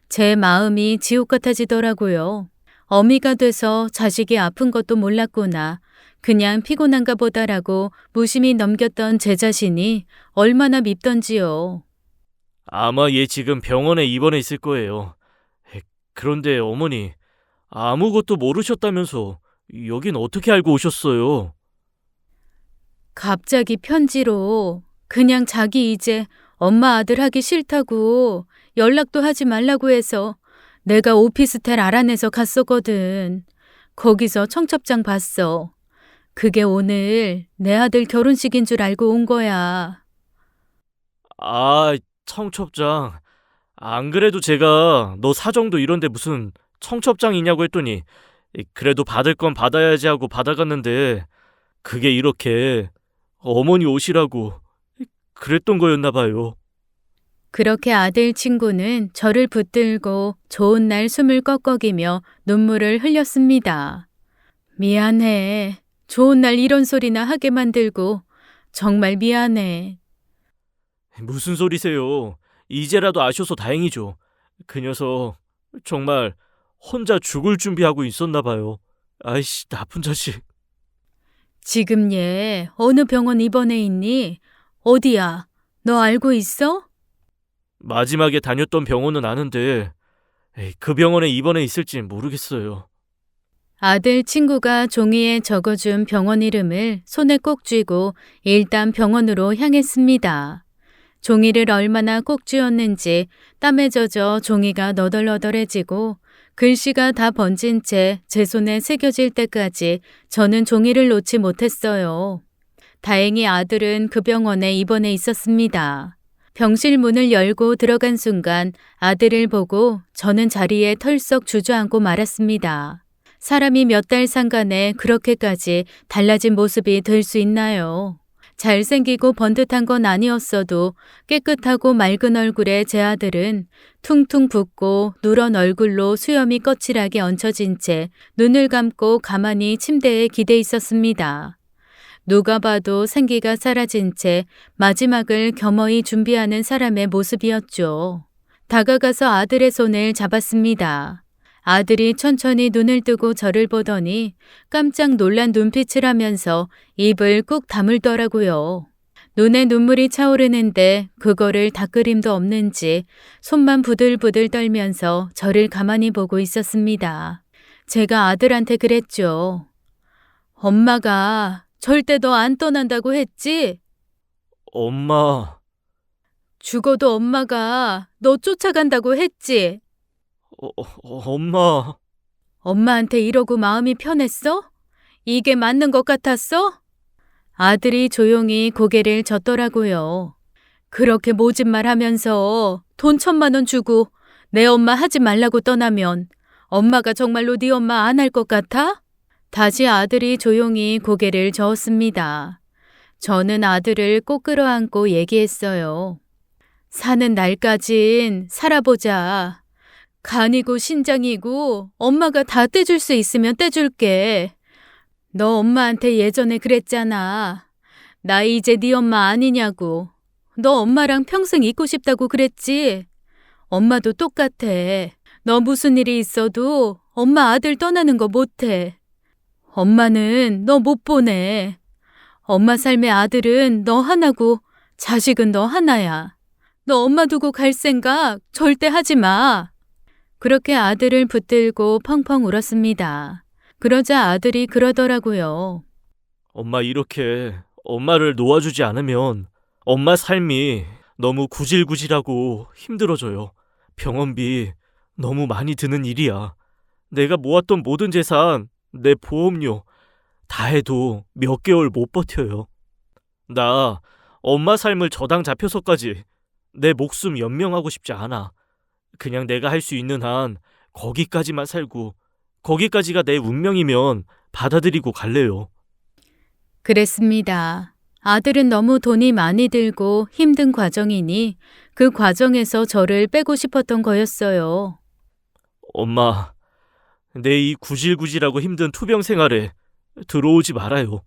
제 마음이 지옥 같아지더라고요. 어미가 돼서 자식이 아픈 것도 몰랐구나. 그냥 피곤한가 보다라고 무심히 넘겼던 제 자신이 얼마나 밉던지요. 아마 얘 지금 병원에 입원해 있을 거예요. 그런데 어머니 아무것도 모르셨다면서 여긴 어떻게 알고 오셨어요? 갑자기 편지로 그냥 자기 이제 엄마 아들 하기 싫다고 연락도 하지 말라고 해서 내가 오피스텔 알아내서 갔었거든. 거기서 청첩장 봤어. 그게 오늘 내 아들 결혼식인 줄 알고 온 거야. 청첩장. 안 그래도 제가 너 사정도 이런데 무슨 청첩장이냐고 했더니 그래도 받을 건 받아야지 하고 받아갔는데 그게 이렇게 어머니 오시라고 그랬던 거였나 봐요. 그렇게 아들 친구는 저를 붙들고 좋은 날 숨을 꺽꺽이며 눈물을 흘렸습니다. 미안해. 좋은 날 이런 소리나 하게 만들고 정말 미안해. 무슨 소리세요? 이제라도 아셔서 다행이죠. 그 녀석 정말 혼자 죽을 준비하고 있었나 봐요. 아이씨, 나쁜 자식. 지금 얘 어느 병원 입원해 있니? 어디야? 너 알고 있어? 마지막에 다녔던 병원은 아는데 그 병원에 입원해 있을진 모르겠어요. 아들 친구가 종이에 적어준 병원 이름을 손에 꼭 쥐고 일단 병원으로 향했습니다. 종이를 얼마나 꼭 쥐었는지 땀에 젖어 종이가 너덜너덜해지고 글씨가 다 번진 채 제 손에 새겨질 때까지 저는 종이를 놓지 못했어요. 다행히 아들은 그 병원에 입원해 있었습니다. 병실 문을 열고 들어간 순간 아들을 보고 저는 자리에 털썩 주저앉고 말았습니다. 사람이 몇 달 상간에 그렇게까지 달라진 모습이 될 수 있나요? 잘생기고 번듯한 건 아니었어도 깨끗하고 맑은 얼굴의 제 아들은 퉁퉁 붓고 누런 얼굴로 수염이 거칠하게 얹혀진 채 눈을 감고 가만히 침대에 기대 있었습니다. 누가 봐도 생기가 사라진 채 마지막을 겸허히 준비하는 사람의 모습이었죠. 다가가서 아들의 손을 잡았습니다. 아들이 천천히 눈을 뜨고 저를 보더니 깜짝 놀란 눈빛을 하면서 입을 꾹 다물더라고요. 눈에 눈물이 차오르는데 그거를 닦을 힘도 없는지 손만 부들부들 떨면서 저를 가만히 보고 있었습니다. 제가 아들한테 그랬죠. 엄마가 절대 너 안 떠난다고 했지? 엄마, 죽어도 엄마가 너 쫓아간다고 했지? 엄마. 엄마한테 이러고 마음이 편했어? 이게 맞는 것 같았어? 아들이 조용히 고개를 젓더라고요. 그렇게 모진 말 하면서 돈 1,000만 원 주고 내 엄마 하지 말라고 떠나면 엄마가 정말로 네 엄마 안 할 것 같아? 다시 아들이 조용히 고개를 저었습니다. 저는 아들을 꼭 끌어안고 얘기했어요. 사는 날까진 살아보자. 간이고 신장이고 엄마가 다 떼줄 수 있으면 떼줄게. 너 엄마한테 예전에 그랬잖아. 나 이제 네 엄마 아니냐고. 너 엄마랑 평생 있고 싶다고 그랬지. 엄마도 똑같아. 너 무슨 일이 있어도 엄마 아들 떠나는 거 못해. 엄마는 너 못 보내. 엄마 삶의 아들은 너 하나고 자식은 너 하나야. 너 엄마 두고 갈 생각 절대 하지 마. 그렇게 아들을 붙들고 펑펑 울었습니다. 그러자 아들이 그러더라고요. 엄마 이렇게 엄마를 놓아주지 않으면 엄마 삶이 너무 구질구질하고 힘들어져요. 병원비 너무 많이 드는 일이야. 내가 모았던 모든 재산, 내 보험료 다 해도 몇 개월 못 버텨요. 나 엄마 삶을 저당 잡혀서까지 내 목숨 연명하고 싶지 않아. 그냥 내가 할 수 있는 한 거기까지만 살고 거기까지가 내 운명이면 받아들이고 갈래요. 그랬습니다. 아들은 너무 돈이 많이 들고 힘든 과정이니 그 과정에서 저를 빼고 싶었던 거였어요. 엄마, 내 이 구질구질하고 힘든 투병 생활에 들어오지 말아요.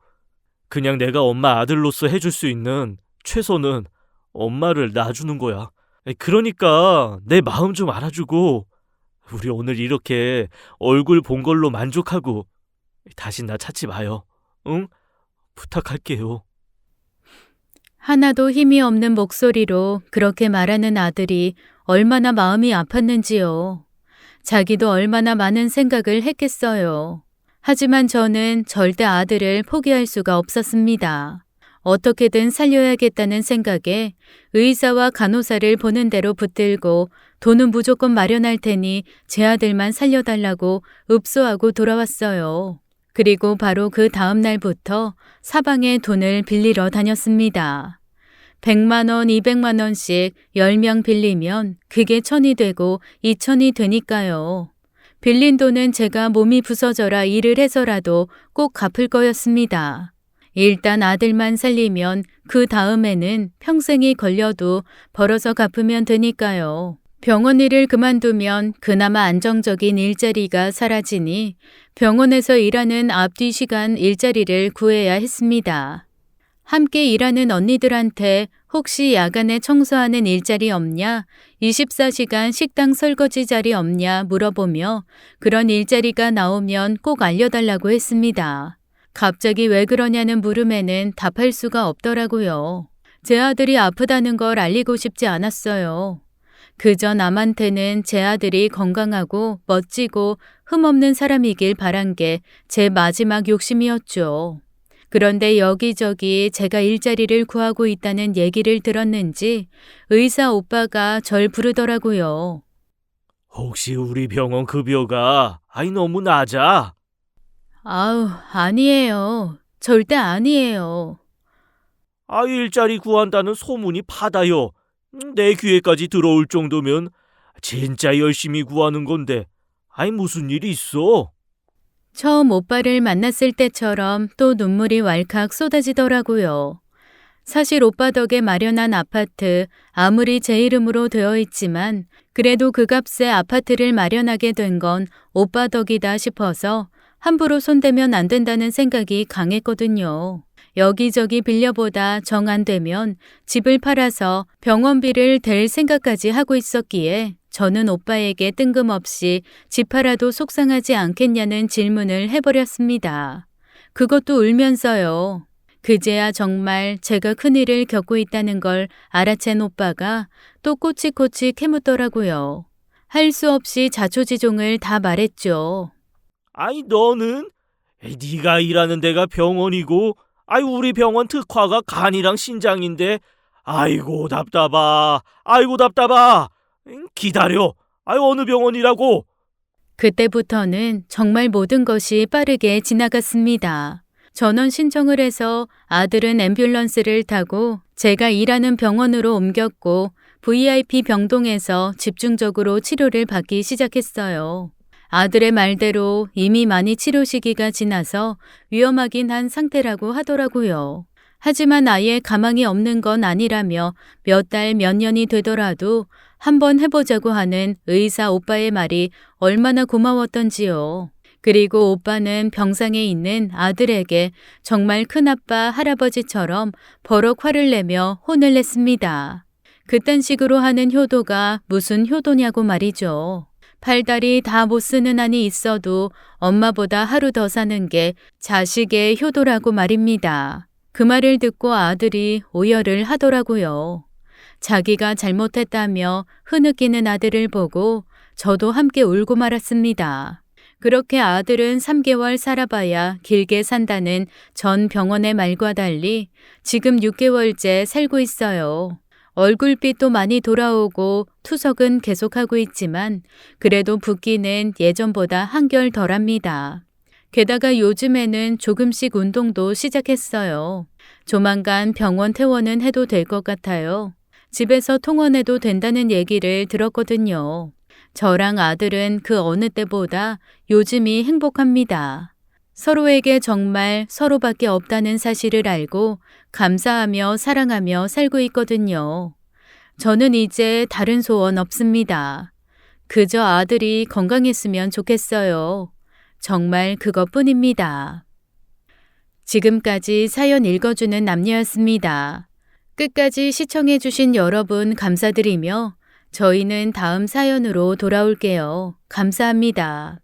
그냥 내가 엄마 아들로서 해줄 수 있는 최소는 엄마를 놔주는 거야. 그러니까 내 마음 좀 알아주고 우리 오늘 이렇게 얼굴 본 걸로 만족하고 다시 나 찾지 마요. 응? 부탁할게요. 하나도 힘이 없는 목소리로 그렇게 말하는 아들이 얼마나 마음이 아팠는지요. 자기도 얼마나 많은 생각을 했겠어요. 하지만 저는 절대 아들을 포기할 수가 없었습니다. 어떻게든 살려야겠다는 생각에 의사와 간호사를 보는 대로 붙들고 돈은 무조건 마련할 테니 제 아들만 살려달라고 읍소하고 돌아왔어요. 그리고 바로 그 다음 날부터 사방에 돈을 빌리러 다녔습니다. 100만 원, 200만 원씩 10명 빌리면 그게 1,000이 되고 2,000이 되니까요. 빌린 돈은 제가 몸이 부서져라 일을 해서라도 꼭 갚을 거였습니다. 일단 아들만 살리면 그 다음에는 평생이 걸려도 벌어서 갚으면 되니까요. 병원 일을 그만두면 그나마 안정적인 일자리가 사라지니 병원에서 일하는 앞뒤 시간 일자리를 구해야 했습니다. 함께 일하는 언니들한테 혹시 야간에 청소하는 일자리 없냐, 24시간 식당 설거지 자리 없냐 물어보며 그런 일자리가 나오면 꼭 알려달라고 했습니다. 갑자기 왜 그러냐는 물음에는 답할 수가 없더라고요. 제 아들이 아프다는 걸 알리고 싶지 않았어요. 그저 남한테는 제 아들이 건강하고 멋지고 흠없는 사람이길 바란 게 제 마지막 욕심이었죠. 그런데 여기저기 제가 일자리를 구하고 있다는 얘기를 들었는지 의사 오빠가 절 부르더라고요. 혹시 우리 병원 급여가 너무 낮아? 아우, 아니에요. 절대 아니에요. 일자리 구한다는 소문이 파다요. 내 귀에까지 들어올 정도면 진짜 열심히 구하는 건데. 무슨 일이 있어? 처음 오빠를 만났을 때처럼 또 눈물이 왈칵 쏟아지더라고요. 사실 오빠 덕에 마련한 아파트, 아무리 제 이름으로 되어 있지만 그래도 그 값에 아파트를 마련하게 된 건 오빠 덕이다 싶어서 함부로 손대면 안 된다는 생각이 강했거든요. 여기저기 빌려보다 정 안 되면 집을 팔아서 병원비를 댈 생각까지 하고 있었기에 저는 오빠에게 뜬금없이 집 팔아도 속상하지 않겠냐는 질문을 해버렸습니다. 그것도 울면서요. 그제야 정말 제가 큰일을 겪고 있다는 걸 알아챈 오빠가 또 꼬치꼬치 캐묻더라고요. 할 수 없이 자초지종을 다 말했죠. 너는? 네가 일하는 데가 병원이고 우리 병원 특화가 간이랑 신장인데 아이고 답답하. 기다려. 어느 병원이라고? 그때부터는 정말 모든 것이 빠르게 지나갔습니다. 전원 신청을 해서 아들은 앰뷸런스를 타고 제가 일하는 병원으로 옮겼고 VIP 병동에서 집중적으로 치료를 받기 시작했어요. 아들의 말대로 이미 많이 치료 시기가 지나서 위험하긴 한 상태라고 하더라고요. 하지만 아예 가망이 없는 건 아니라며 몇 달, 몇 년이 되더라도 한번 해보자고 하는 의사 오빠의 말이 얼마나 고마웠던지요. 그리고 오빠는 병상에 있는 아들에게 정말 큰아빠, 할아버지처럼 버럭 화를 내며 혼을 냈습니다. 그딴 식으로 하는 효도가 무슨 효도냐고 말이죠. 팔다리 다 못 쓰는 한이 있어도 엄마보다 하루 더 사는 게 자식의 효도라고 말입니다. 그 말을 듣고 아들이 오열을 하더라고요. 자기가 잘못했다며 흐느끼는 아들을 보고 저도 함께 울고 말았습니다. 그렇게 아들은 3개월 살아봐야 길게 산다는 전 병원의 말과 달리 지금 6개월째 살고 있어요. 얼굴빛도 많이 돌아오고 투석은 계속하고 있지만 그래도 붓기는 예전보다 한결 덜합니다. 게다가 요즘에는 조금씩 운동도 시작했어요. 조만간 병원 퇴원은 해도 될 것 같아요. 집에서 통원해도 된다는 얘기를 들었거든요. 저랑 아들은 그 어느 때보다 요즘이 행복합니다. 서로에게 정말 서로밖에 없다는 사실을 알고 감사하며 사랑하며 살고 있거든요. 저는 이제 다른 소원 없습니다. 그저 아들이 건강했으면 좋겠어요. 정말 그것뿐입니다. 지금까지 사연 읽어주는 남녀였습니다. 끝까지 시청해주신 여러분 감사드리며 저희는 다음 사연으로 돌아올게요. 감사합니다.